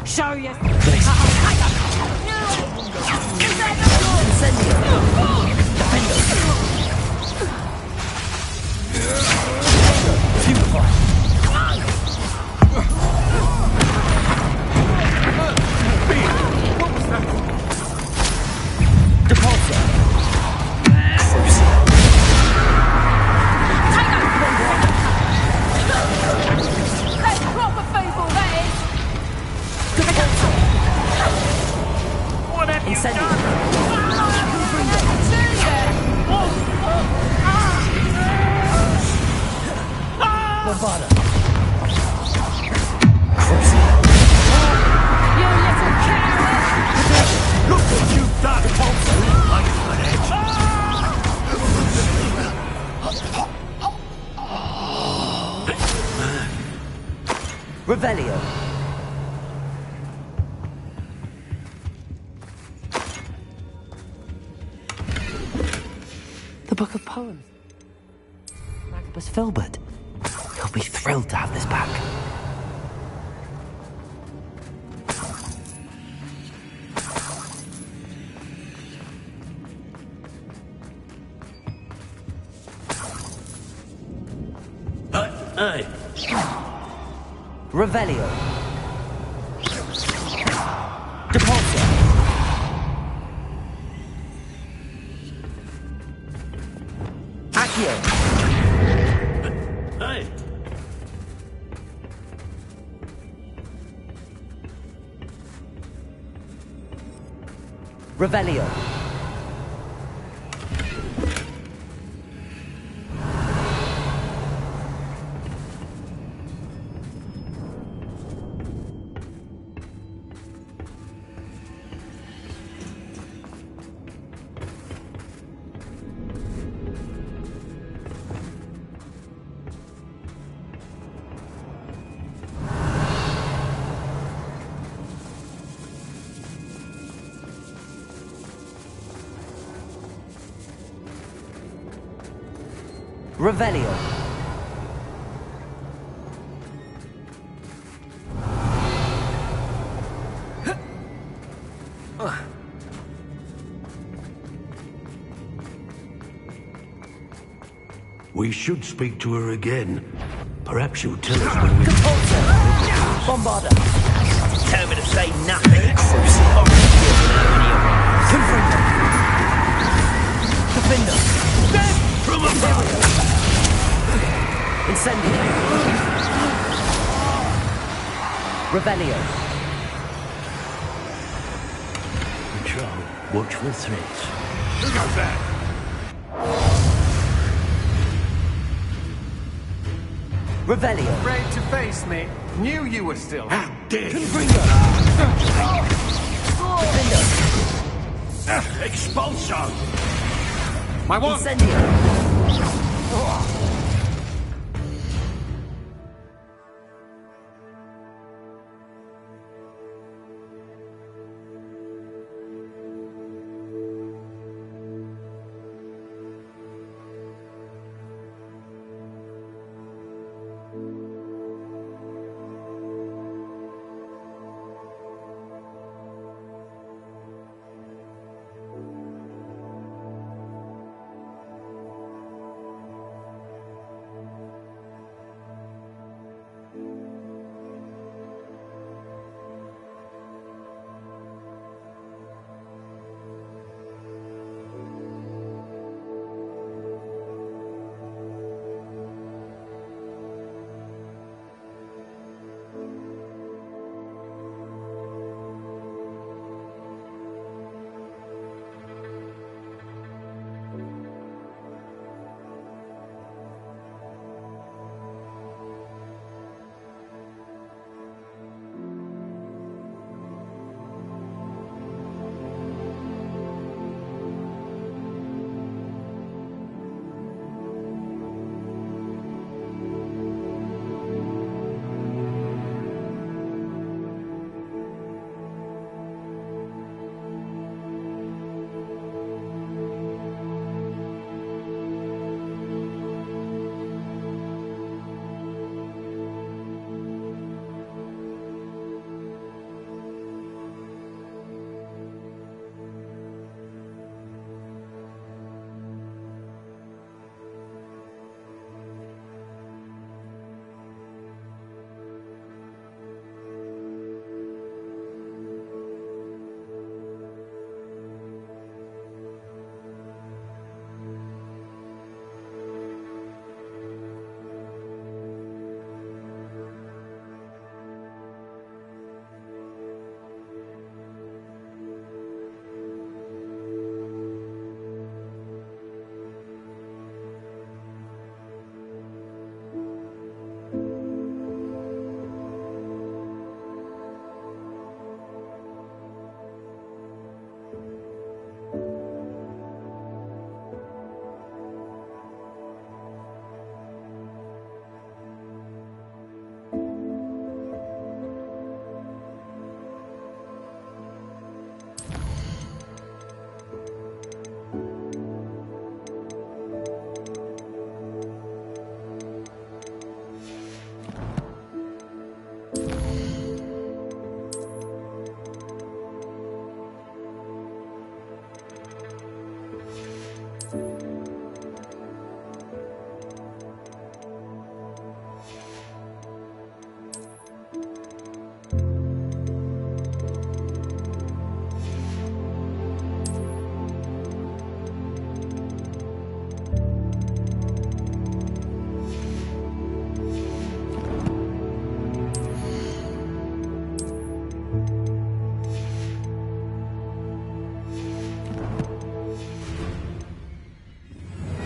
D: Show you.
A: Revelio. The Book of Poems. Agabus Filbert. He'll be thrilled to have this back.
C: Hey!
A: Revelio. Depulso. Accio.
C: Hey!
A: Revelio. Revelio.
C: We should speak to her again. Perhaps she'll tell us when we...
A: Bombarda.
F: Tell me to say nothing.
A: Confringo. Defender.
C: From above!
A: Incendio. Revelio.
C: Patrol, watch for threats. Who goes that?
A: Revelio.
Q: Afraid to face me? Knew you were still.
C: How dare you!
A: Confringo. Defender.
C: Expulso!
Q: My one!
A: Incendio.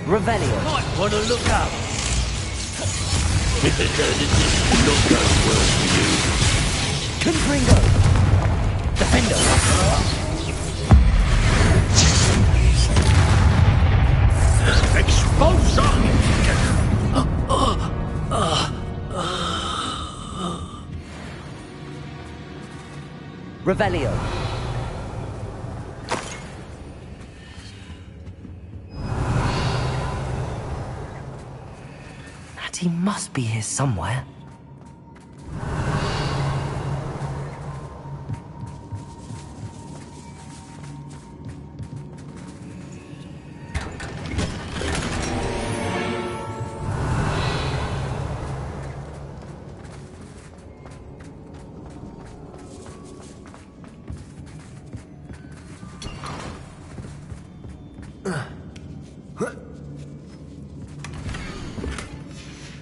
A: Revelio.
C: Might want to look up.
R: This is not going well for you.
A: Confringo. Defender.
R: Expulsion!
A: Revelio. Natty must be here somewhere.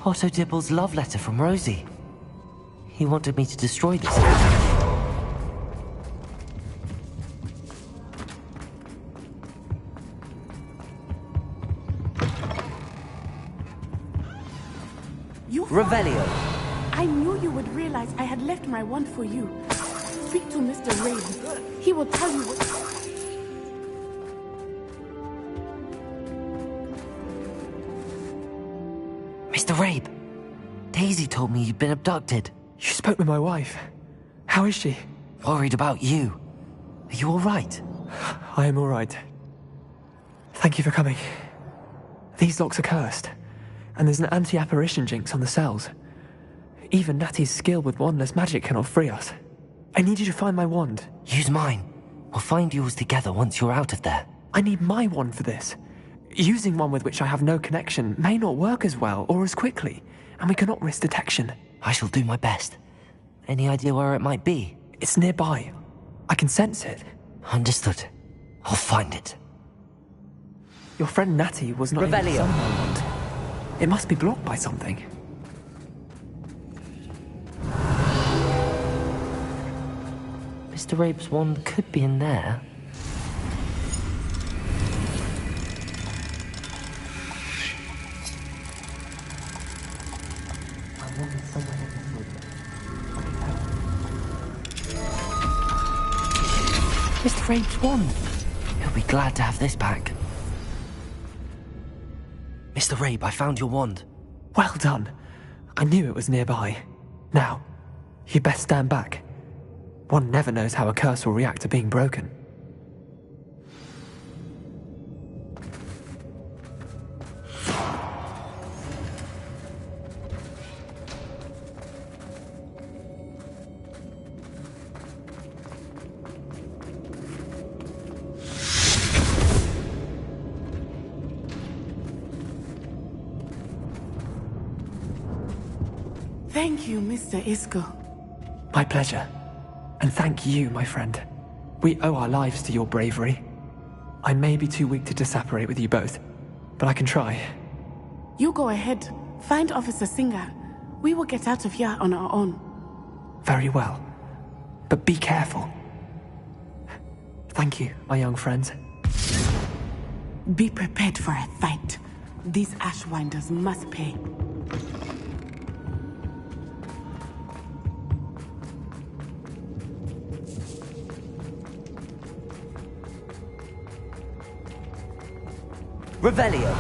A: Otto Dibble's love letter from Rosie. He wanted me to destroy this.
N: You
A: Revelio.
N: I knew you would realize I had left my wand for you. Speak to Mr. Rabe. He will tell you what...
A: Mr. Rabe, Daisy told me you'd been abducted.
S: You spoke with my wife. How is she?
A: Worried about you. Are you all right?
S: I am all right. Thank you for coming. These locks are cursed, and there's an anti-apparition jinx on the cells. Even Natty's skill with wandless magic cannot free us. I need you to find my wand.
A: Use mine. We'll find yours together once you're out of there.
S: I need my wand for this. Using one with which I have no connection may not work as well or as quickly, and we cannot risk detection.
A: I shall do my best. Any idea where it might be?
S: It's nearby. I can sense it.
A: Understood. I'll find it.
S: Your friend Natty was not able to
A: Revelio.
S: summon my wand. It must be blocked by something.
A: Mr. Rabe's wand could be in there. Mr. Rabe's wand. He'll be glad to have this back. Mr. Rabe, I found your wand.
S: Well done. I knew it was nearby. Now, you best stand back. One never knows how a curse will react to being broken.
N: Thank you, Mr. Isco.
S: My pleasure. And thank you, my friend. We owe our lives to your bravery. I may be too weak to disapparate with you both, but I can try.
N: You go ahead. Find Officer Singer. We will get out of here on our own.
S: Very well. But be careful. Thank you, my young friends.
N: Be prepared for a fight. These Ashwinders must pay.
A: Revelio.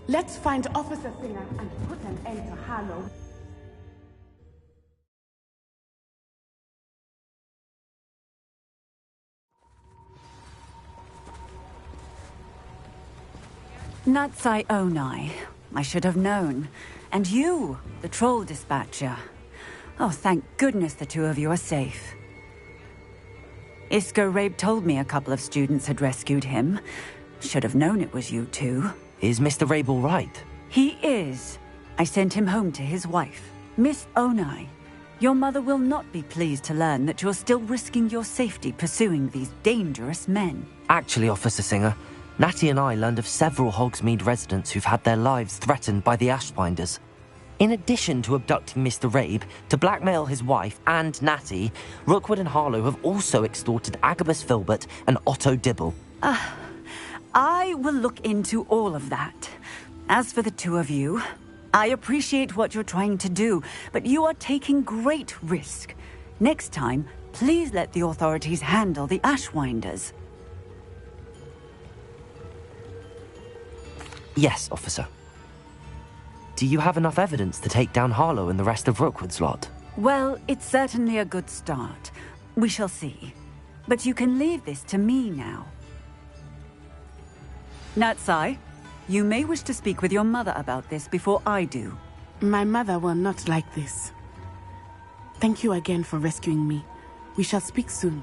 N: Let's find Officer Singer and put an end to Harlow.
E: Natsai Onai. I should have known. And you, the troll dispatcher. Oh, thank goodness the two of you are safe. Isco Rabe told me a couple of students had rescued him. Should have known it was you two.
A: Is Mr. Rabe all right?
E: He is. I sent him home to his wife. Miss Onai, your mother will not be pleased to learn that you're still risking your safety pursuing these dangerous men.
A: Actually, Officer Singer, Natty and I learned of several Hogsmeade residents who've had their lives threatened by the Ashbinders. In addition to abducting Mr. Rabe to blackmail his wife and Natty, Rookwood and Harlow have also extorted Agabus Filbert and Otto Dibble.
E: I will look into all of that. As for the two of you, I appreciate what you're trying to do, but you are taking great risk. Next time, please let the authorities handle the Ashwinders.
A: Yes, officer. Do you have enough evidence to take down Harlow and the rest of Rookwood's lot?
E: Well, it's certainly a good start. We shall see. But you can leave this to me now. Natsai, you may wish to speak with your mother about this before I do.
N: My mother will not like this. Thank you again for rescuing me. We shall speak soon.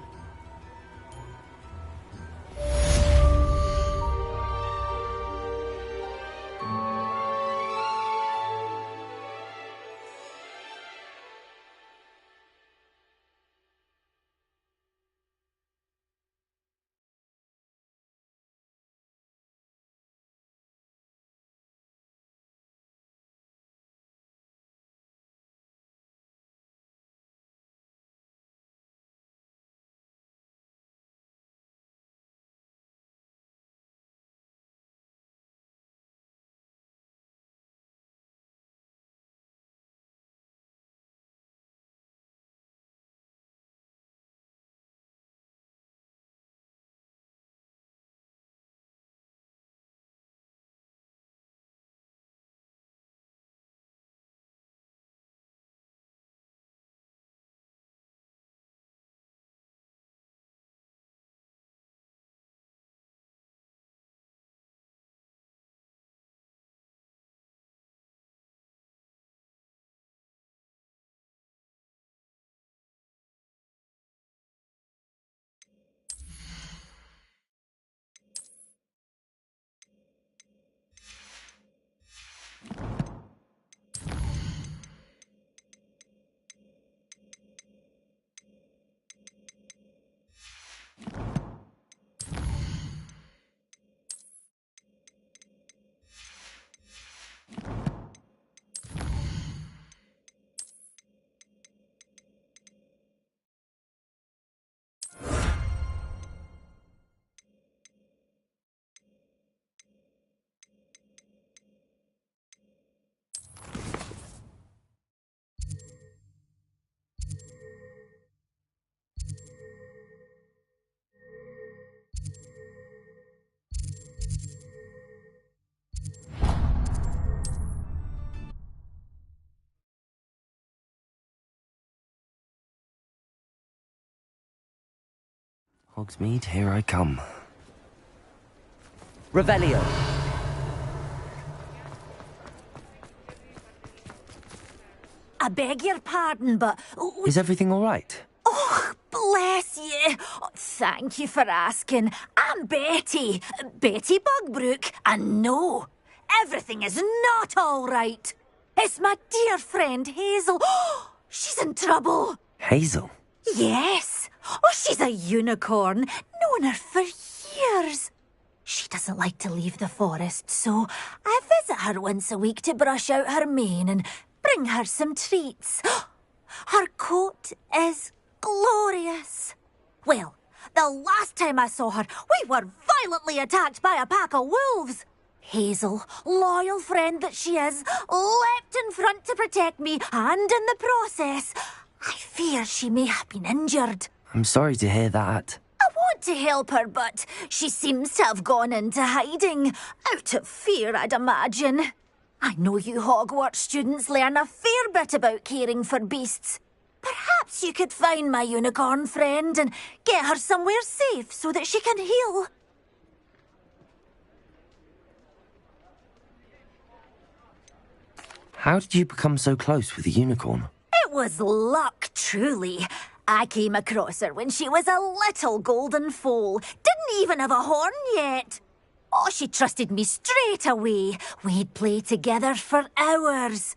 A: Hogsmeade, here I come. Revelio.
D: I beg your pardon, but...
A: Is everything all right?
D: Oh, bless you. Oh, thank you for asking. I'm Betty. Betty Bugbrook. And no, everything is not all right. It's my dear friend Hazel. Oh, she's in trouble.
A: Hazel?
D: Yes. Oh, she's a unicorn. Known her for years. She doesn't like to leave the forest, so I visit her once a week to brush out her mane and bring her some treats. Her coat is glorious. Well, the last time I saw her, we were violently attacked by a pack of wolves. Hazel, loyal friend that she is, leapt in front to protect me, and in the process, I fear she may have been injured.
A: I'm sorry to hear that.
D: I want to help her, but she seems to have gone into hiding. Out of fear, I'd imagine. I know you Hogwarts students learn a fair bit about caring for beasts. Perhaps you could find my unicorn friend and get her somewhere safe so that she can heal.
A: How did you become so close with the unicorn?
D: It was luck, truly. I came across her when she was a little golden foal. Didn't even have a horn yet. Oh, she trusted me straight away. We'd play together for hours.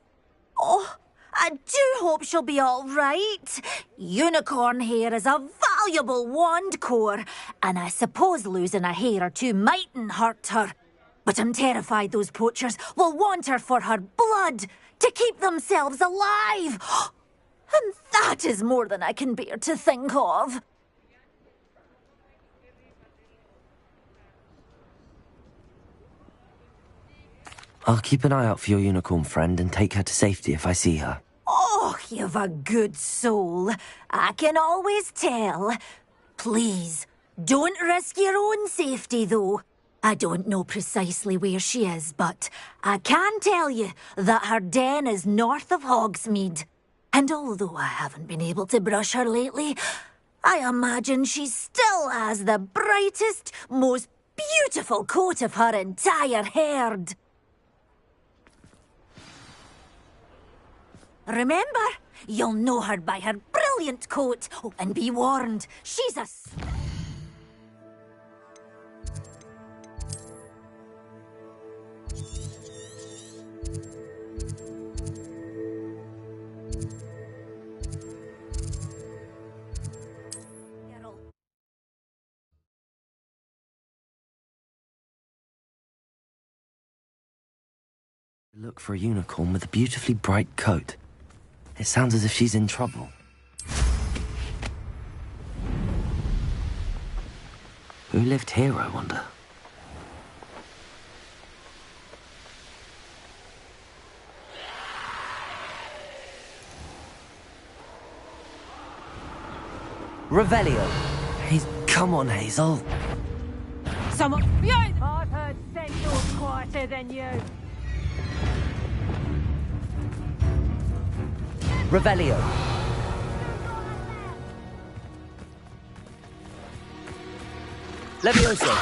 D: Oh, I do hope she'll be all right. Unicorn hair is a valuable wand core, and I suppose losing a hair or two mightn't hurt her. But I'm terrified those poachers will want her for her blood, to keep themselves alive. And that is more than I can bear to think of.
A: I'll keep an eye out for your unicorn friend and take her to safety if I see her.
D: Oh, you've a good soul. I can always tell. Please, don't risk your own safety, though. I don't know precisely where she is, but I can tell you that her den is north of Hogsmeade. And although I haven't been able to brush her lately, I imagine she still has the brightest, most beautiful coat of her entire herd. Remember, you'll know her by her brilliant coat. Oh, and be warned, she's a...
A: Look for a unicorn with a beautifully bright coat. It sounds as if she's in trouble. Who lived here, I wonder? Revelio! Come on, Hazel.
P: Someone behind! I've heard centaurs quieter than you.
A: Revelio. Levioso.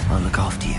A: I'll look after you.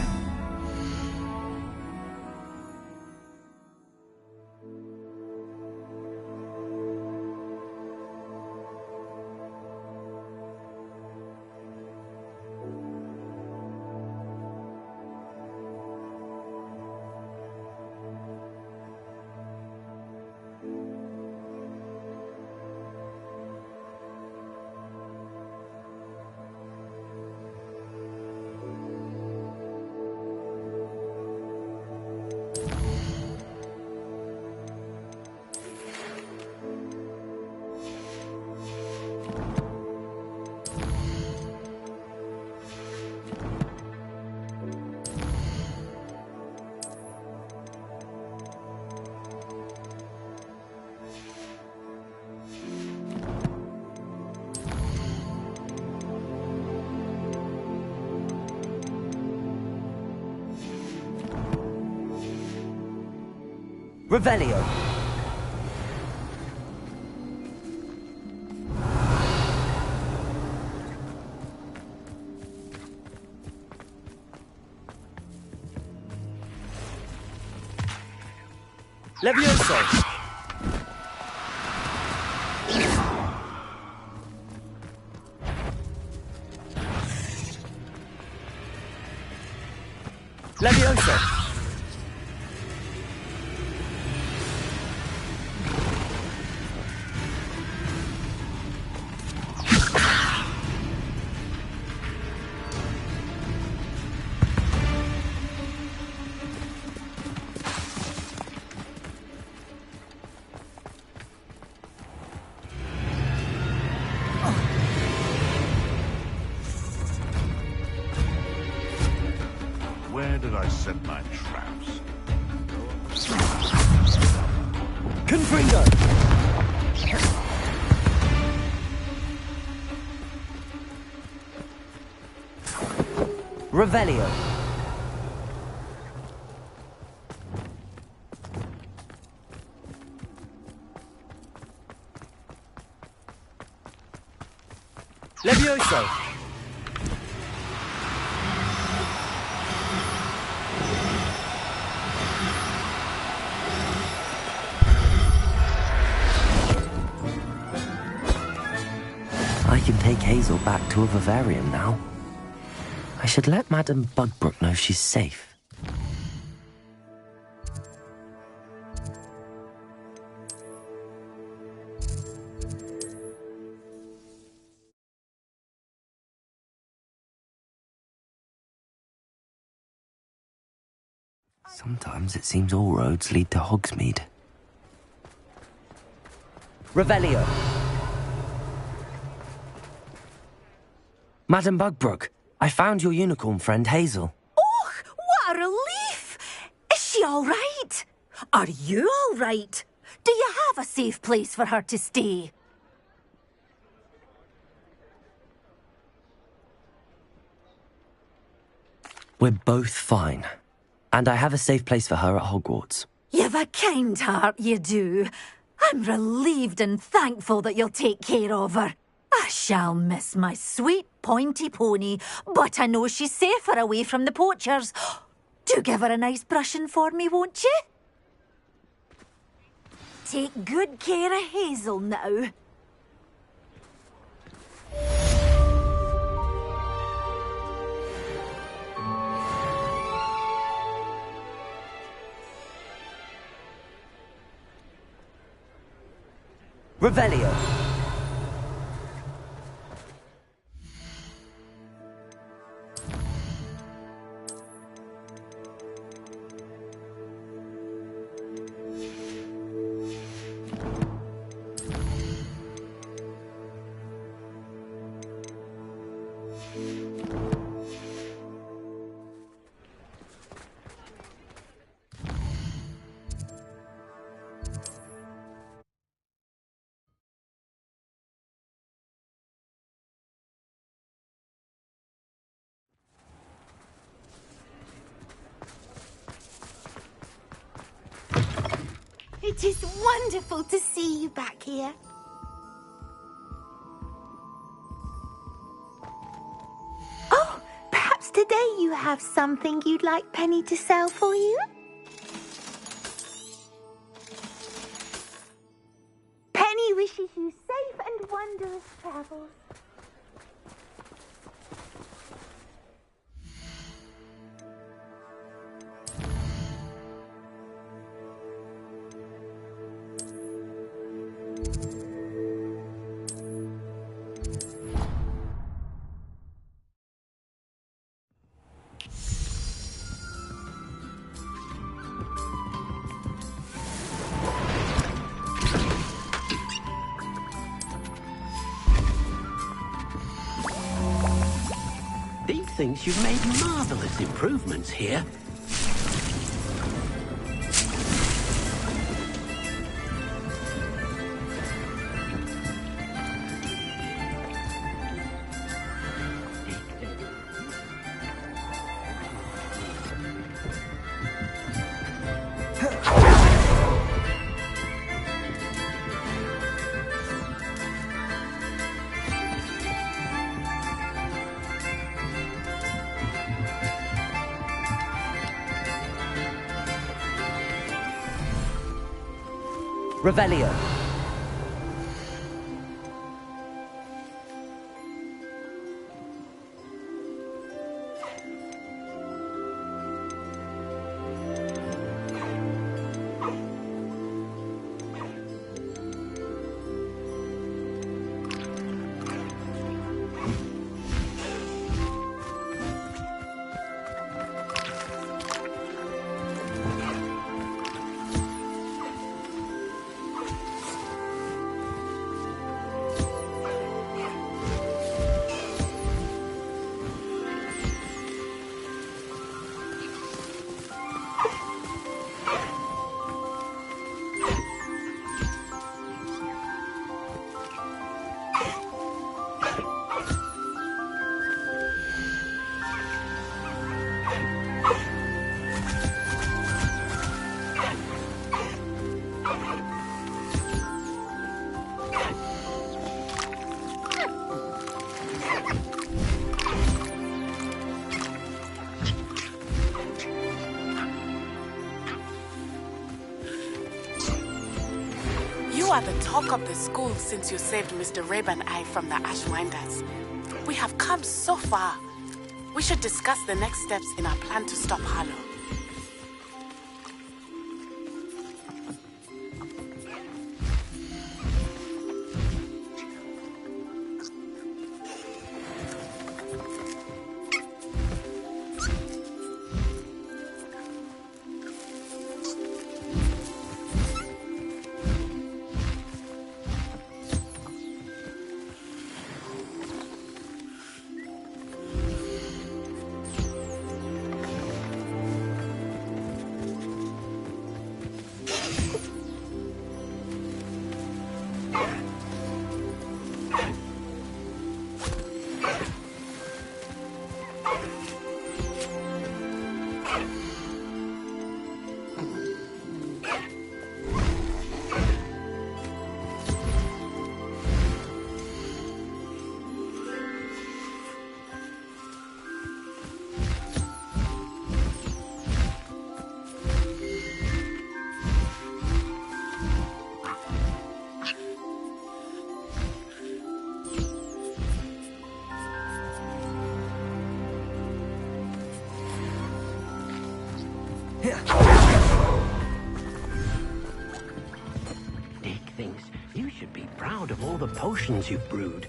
A: Revelio. Levioso. Levioso.
R: Where did I set my traps?
A: Confringo! Revelio. Levioso. I can take Hazel back to a vivarium now. I should let Madame Bugbrook know she's safe. Sometimes it seems all roads lead to Hogsmeade. Revelio! Madame Bugbrook, I found your unicorn friend Hazel.
D: Oh, what a relief! Is she all right? Are you all right? Do you have a safe place for her to stay?
A: We're both fine. And I have a safe place for her at Hogwarts.
D: You've a kind heart, you do. I'm relieved and thankful that you'll take care of her. I shall miss my sweet pointy pony, but I know she's safer away from the poachers. Do give her a nice brushing for me, won't you? Take good care of Hazel now.
A: Revelio!
T: It is wonderful to see you back here. Oh, perhaps today you have something you'd like Penny to sell for you? Penny wishes you safe and wondrous travels.
G: Thinks you've made marvelous improvements here.
A: Revelio.
N: You are the talk of the school since you saved Mr. Rabe and I from the Ashwinders. We have come so far. We should discuss the next steps in our plan to stop Harlow.
G: Dick thinks you should be proud of all the potions you've brewed.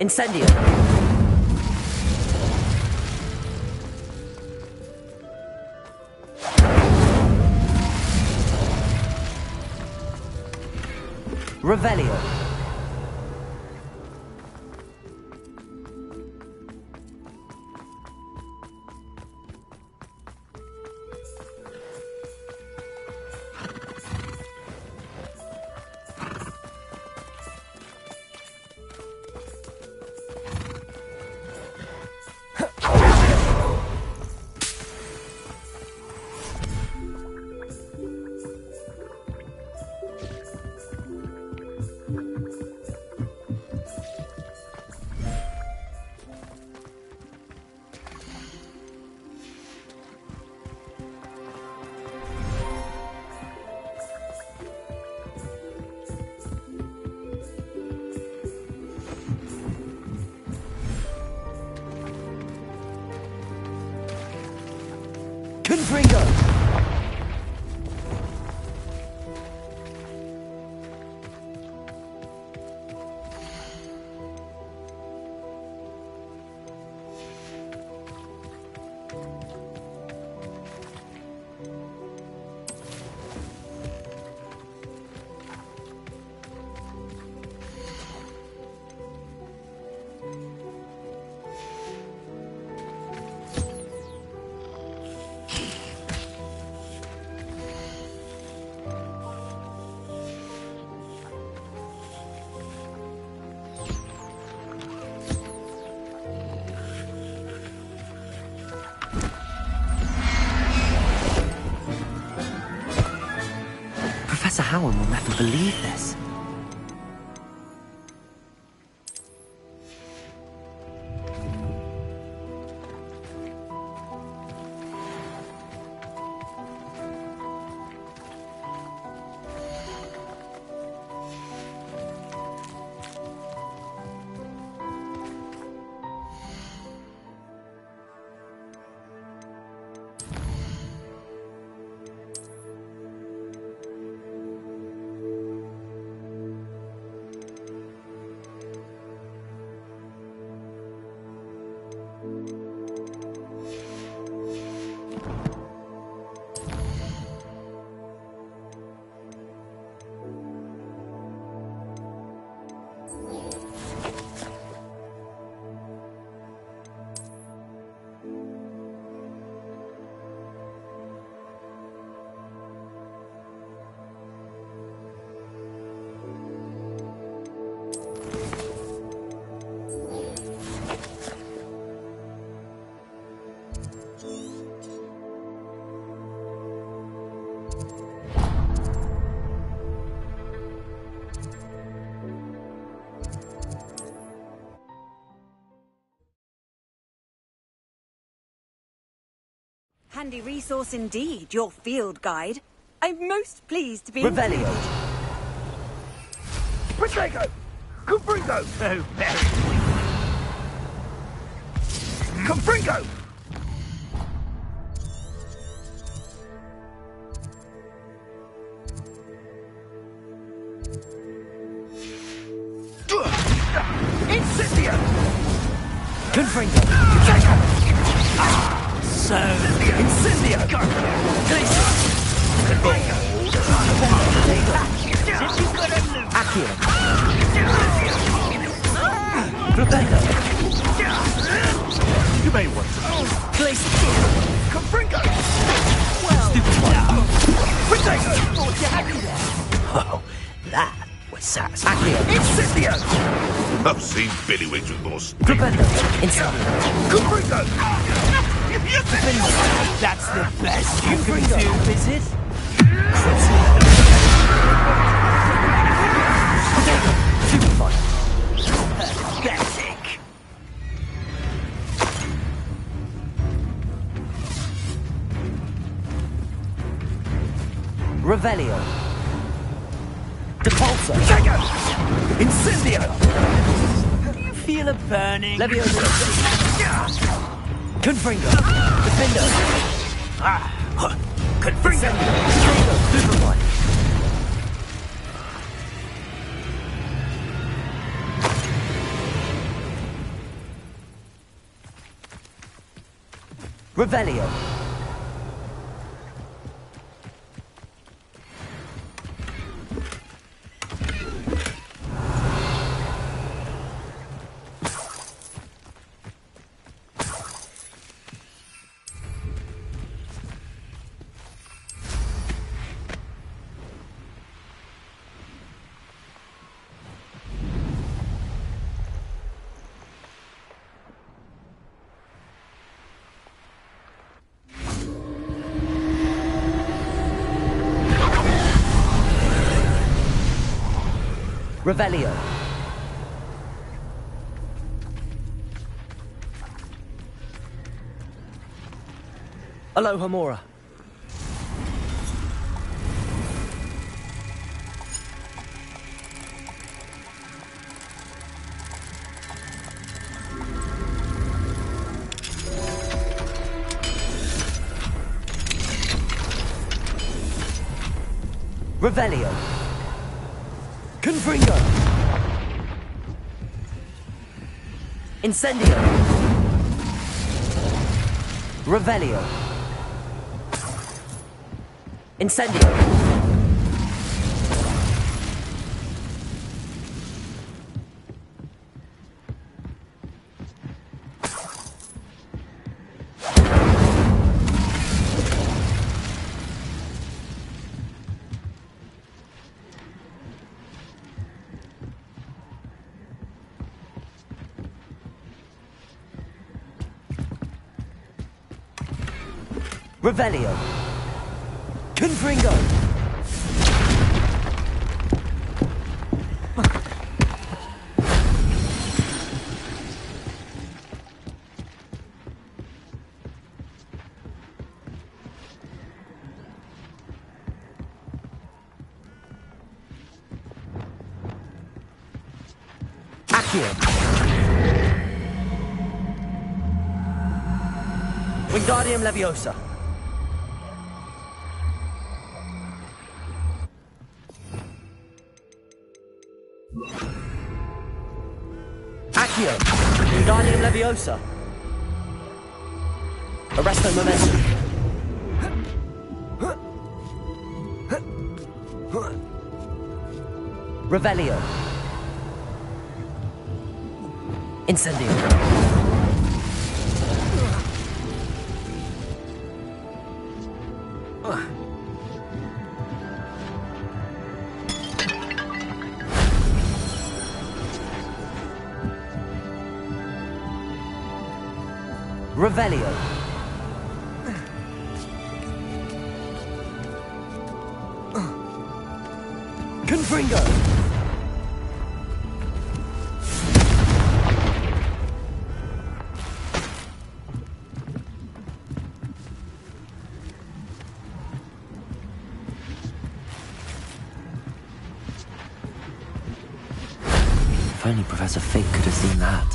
A: Incendio! Revelio. Confringo! Howen will never believe this.
E: Handy resource indeed, your field guide. I'm most pleased to be...
A: Revelio!
C: Protego! Confringo! So very sweet. Confringo! Incendio!
A: Confringo!
C: So... Incendio! Glacier! Confringo!
A: Accio! Rebecca!
R: You may want to know.
C: Glacier! Confringo!
A: Well, stupid one!
C: Protego! Thought you had me there.
I: Oh, that was satisfying.
A: Accio!
C: Incendio!
R: I've seen Billywings with more steam.
A: Rebecca! Incendio!
C: Confringo!
I: That's the best you can do, is it?
C: Pathetic.
A: Revelio! Depulso!
C: Protego! Incendio!
I: Do you feel a burning?
A: Leviosa! Confringo! Defender!
C: Confringo!
A: Superfly! Revelio! Revelio! Aloha Mora! Revelio! Confringo! Incendio! Revelio! Incendio! Revelio! Confringo! Accio. Wingardium Leviosa. Accio. Wingardium Leviosa. Arresto Momentum. Revelio. Incendio. Revelio. Confringo. If only Professor Fig could have seen that.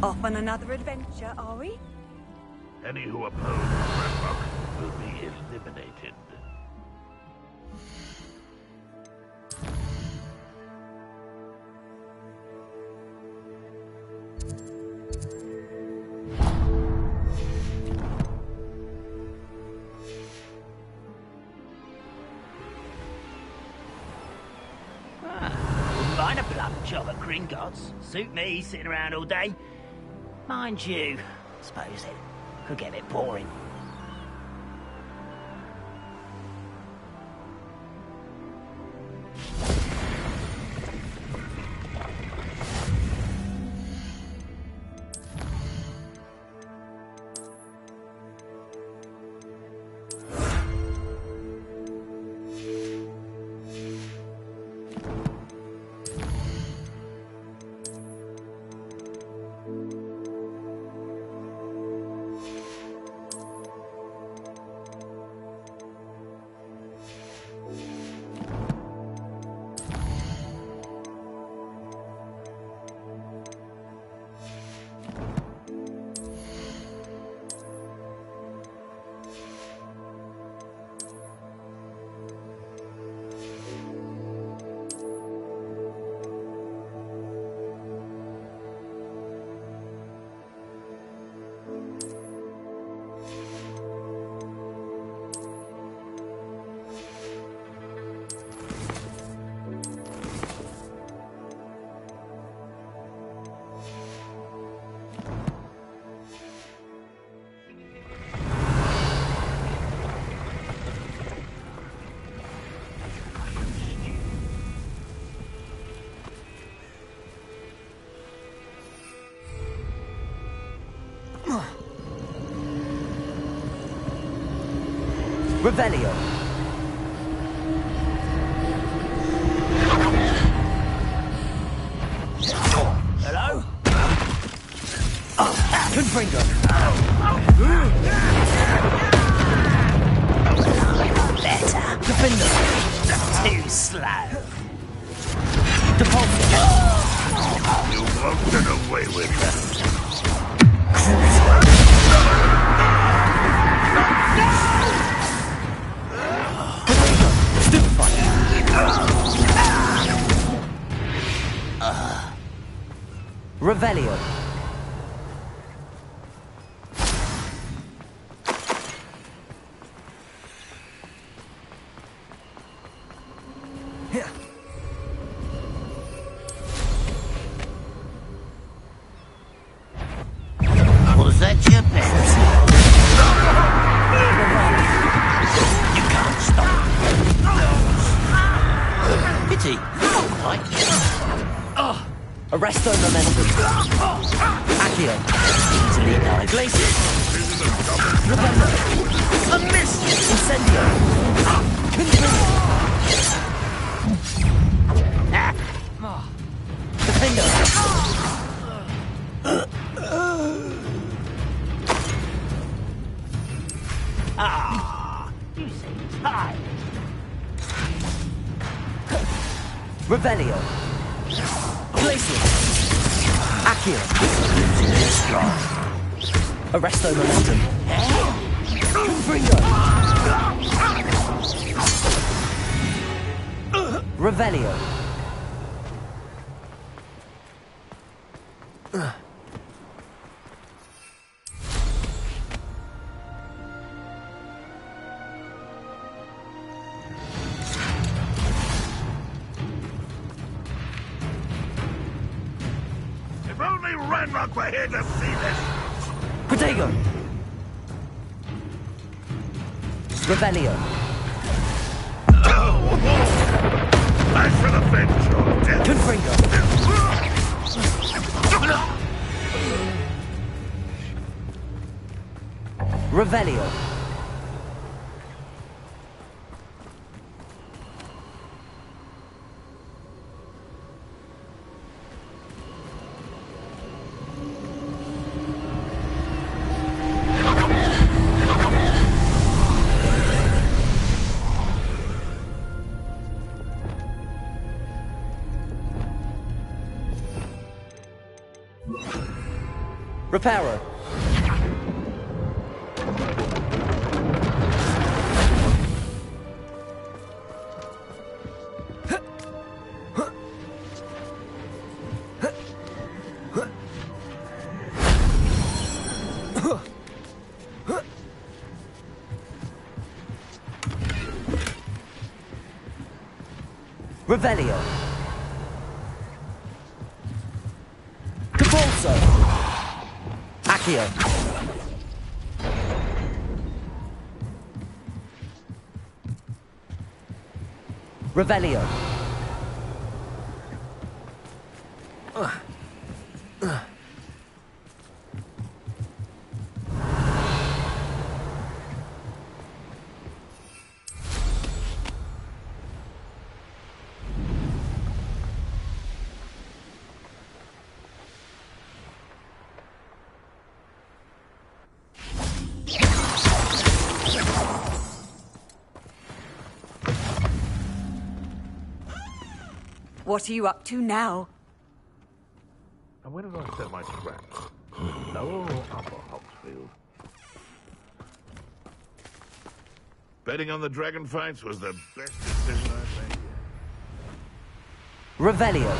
E: Off on another adventure, are we?
R: Any who oppose Ranrock will be eliminated.
F: Wouldn't mind a blunt job at Gringotts. Suit me, sitting around all day. Mind you, suppose it could get a bit boring.
A: Revelio.
F: Hello?
A: Confringo.
F: Better.
A: Defender.
F: Too slow.
A: Depulso.
R: You won't get away with that.
A: Revelio.
F: Was that your best? You can't stop. Pity. Like
A: Arresto momentum. Accio.
F: easily died.
A: Glacier. Revelio.
F: A miss!
A: Incendio. Confringo. Defender.
F: You seem tired.
A: Revelio. Glacier. Accio. Arresto momentum. Confringo. Revelio.
R: If only Ranrock were here to see this.
A: Protego. Revelio.
R: I shall avenge your death.
A: Confringo. Revelio. Reparo. Revelio. Depulso. Accio. Revelio.
E: What are you up to now?
R: And where did I set my traps? Lower or upper Hogsfield? Betting on the dragon fights was the best decision I've made yet.
A: Revelio.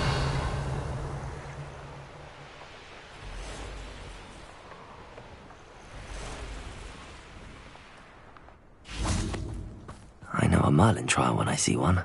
A: I know a Merlin trial when I see one.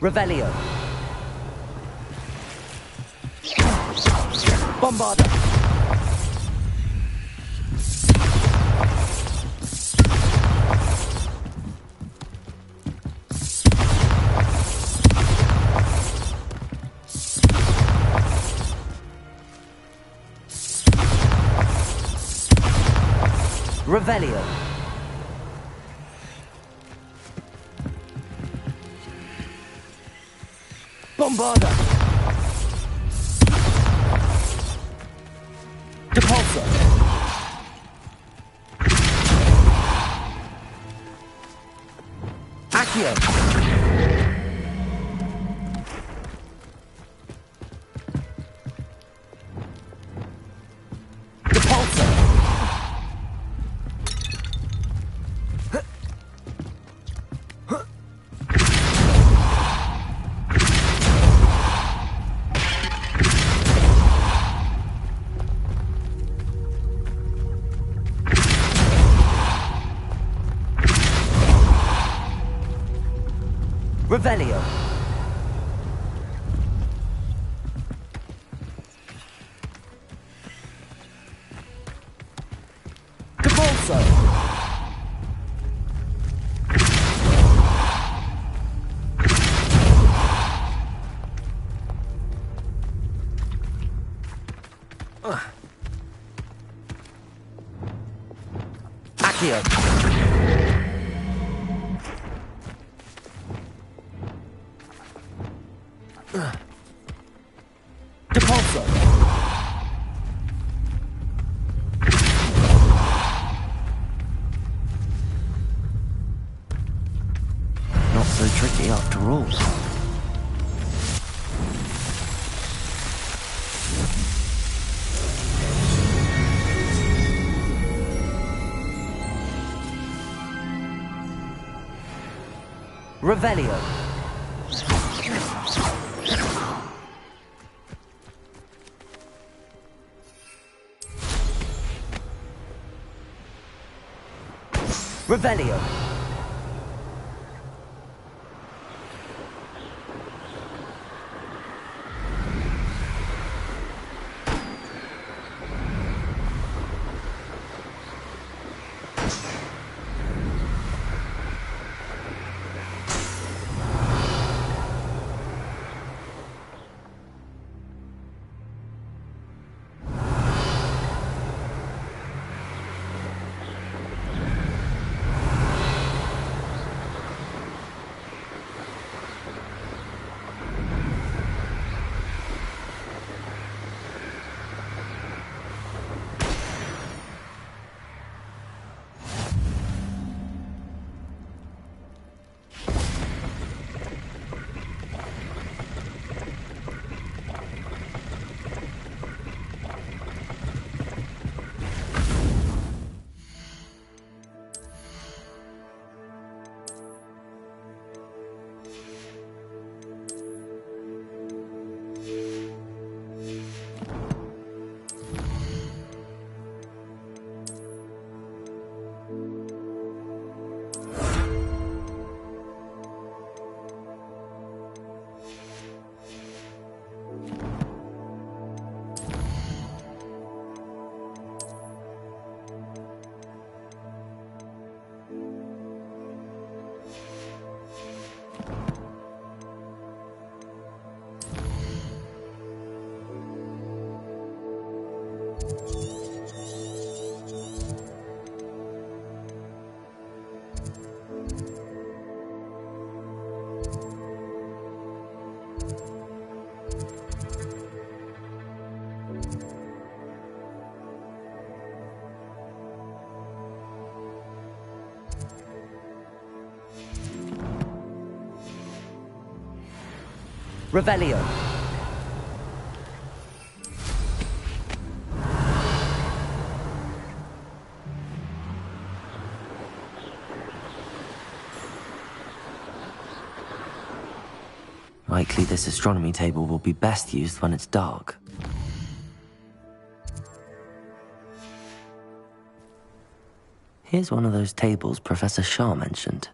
A: Revelio. Bombarda. Revelio. Bombarda. Depulso. Accio. Depulso. Revelio. Depulso. Accio. Depulso. Not so tricky after all. Revelio. Revelio. Revelio. Likely this astronomy table will be best used when it's dark. Here's one of those tables Professor Shah mentioned.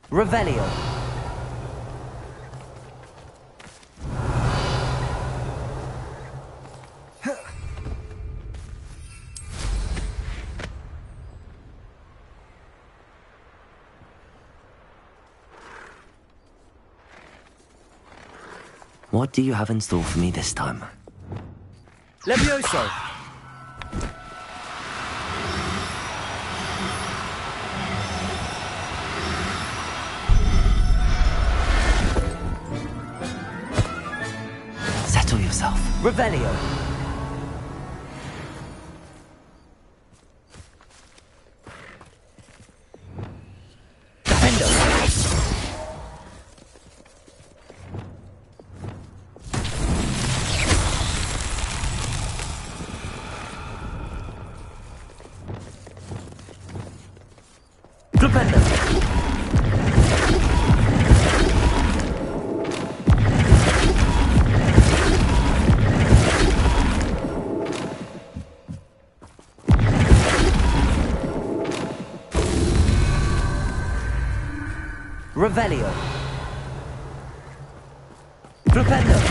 A: Revelio. What do you have in store for me this time?
I: Levioso!
A: Settle yourself. Revelio. Revelio.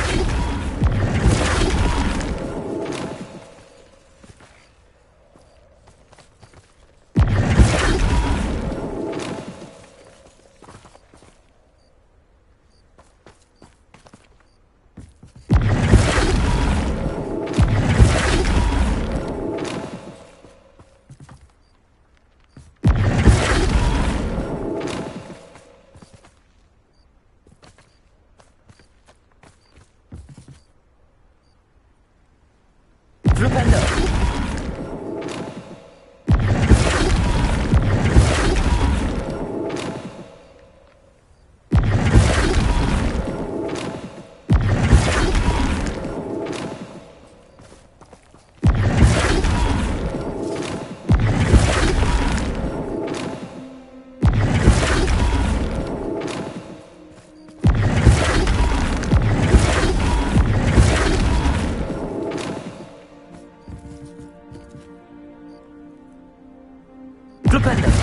A: Flipendo.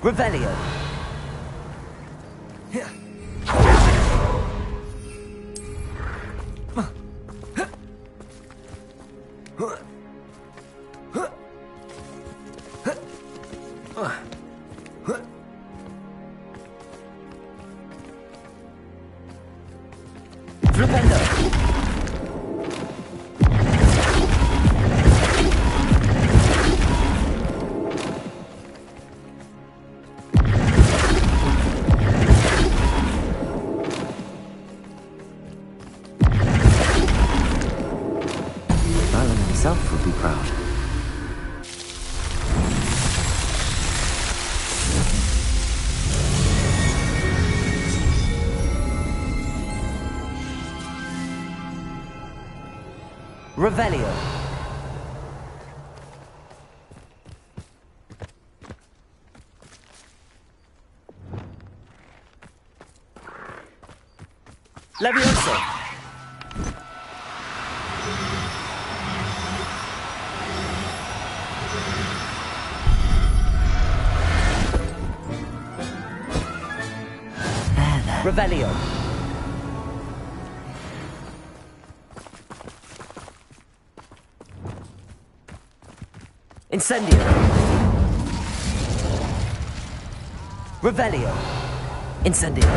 A: Revelio. Himself would be proud. Revelio.
M: Leviosa!
A: Revelio. Incendio. Revelio. Incendio.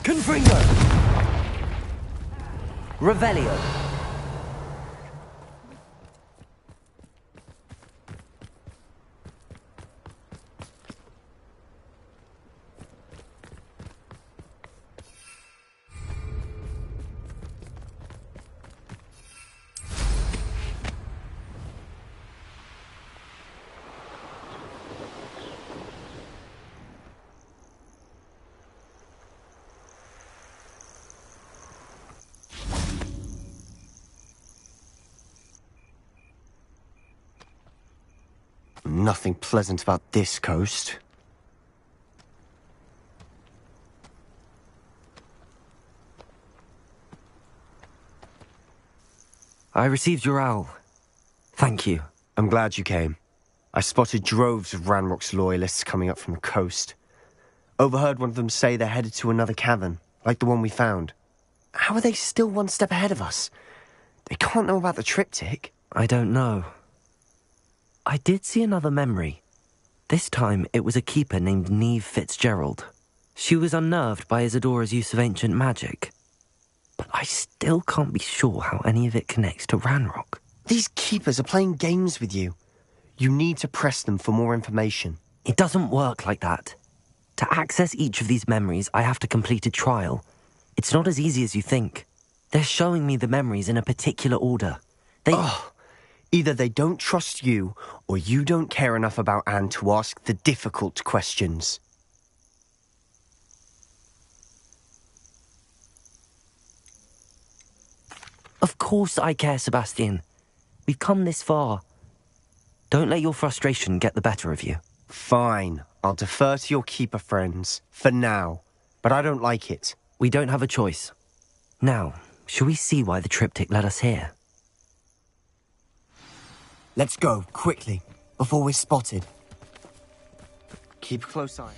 A: Confringo. Revelio.
M: Nothing pleasant about this coast.
A: I received your owl. Thank you.
M: I'm glad you came. I spotted droves of Ranrock's loyalists coming up from the coast. Overheard one of them say they're headed to another cavern, like the one we found. How are they still one step ahead of us? They can't know about the triptych.
A: I don't know. I did see another memory. This time, it was a keeper named Neve Fitzgerald. She was unnerved by Isadora's use of ancient magic. But I still can't be sure how any of it connects to Ranrock.
M: These keepers are playing games with you. You need to press them for more information.
A: It doesn't work like that. To access each of these memories, I have to complete a trial. It's not as easy as you think. They're showing me the memories in a particular order.
M: Either they don't trust you, or you don't care enough about Anne to ask the difficult questions.
A: Of course I care, Sebastian. We've come this far. Don't let your frustration get the better of you.
M: Fine. I'll defer to your keeper friends, for now. But I don't like it.
A: We don't have a choice. Now, shall we see why the triptych led us here?
M: Let's go, quickly, before we're spotted. Keep a close eye.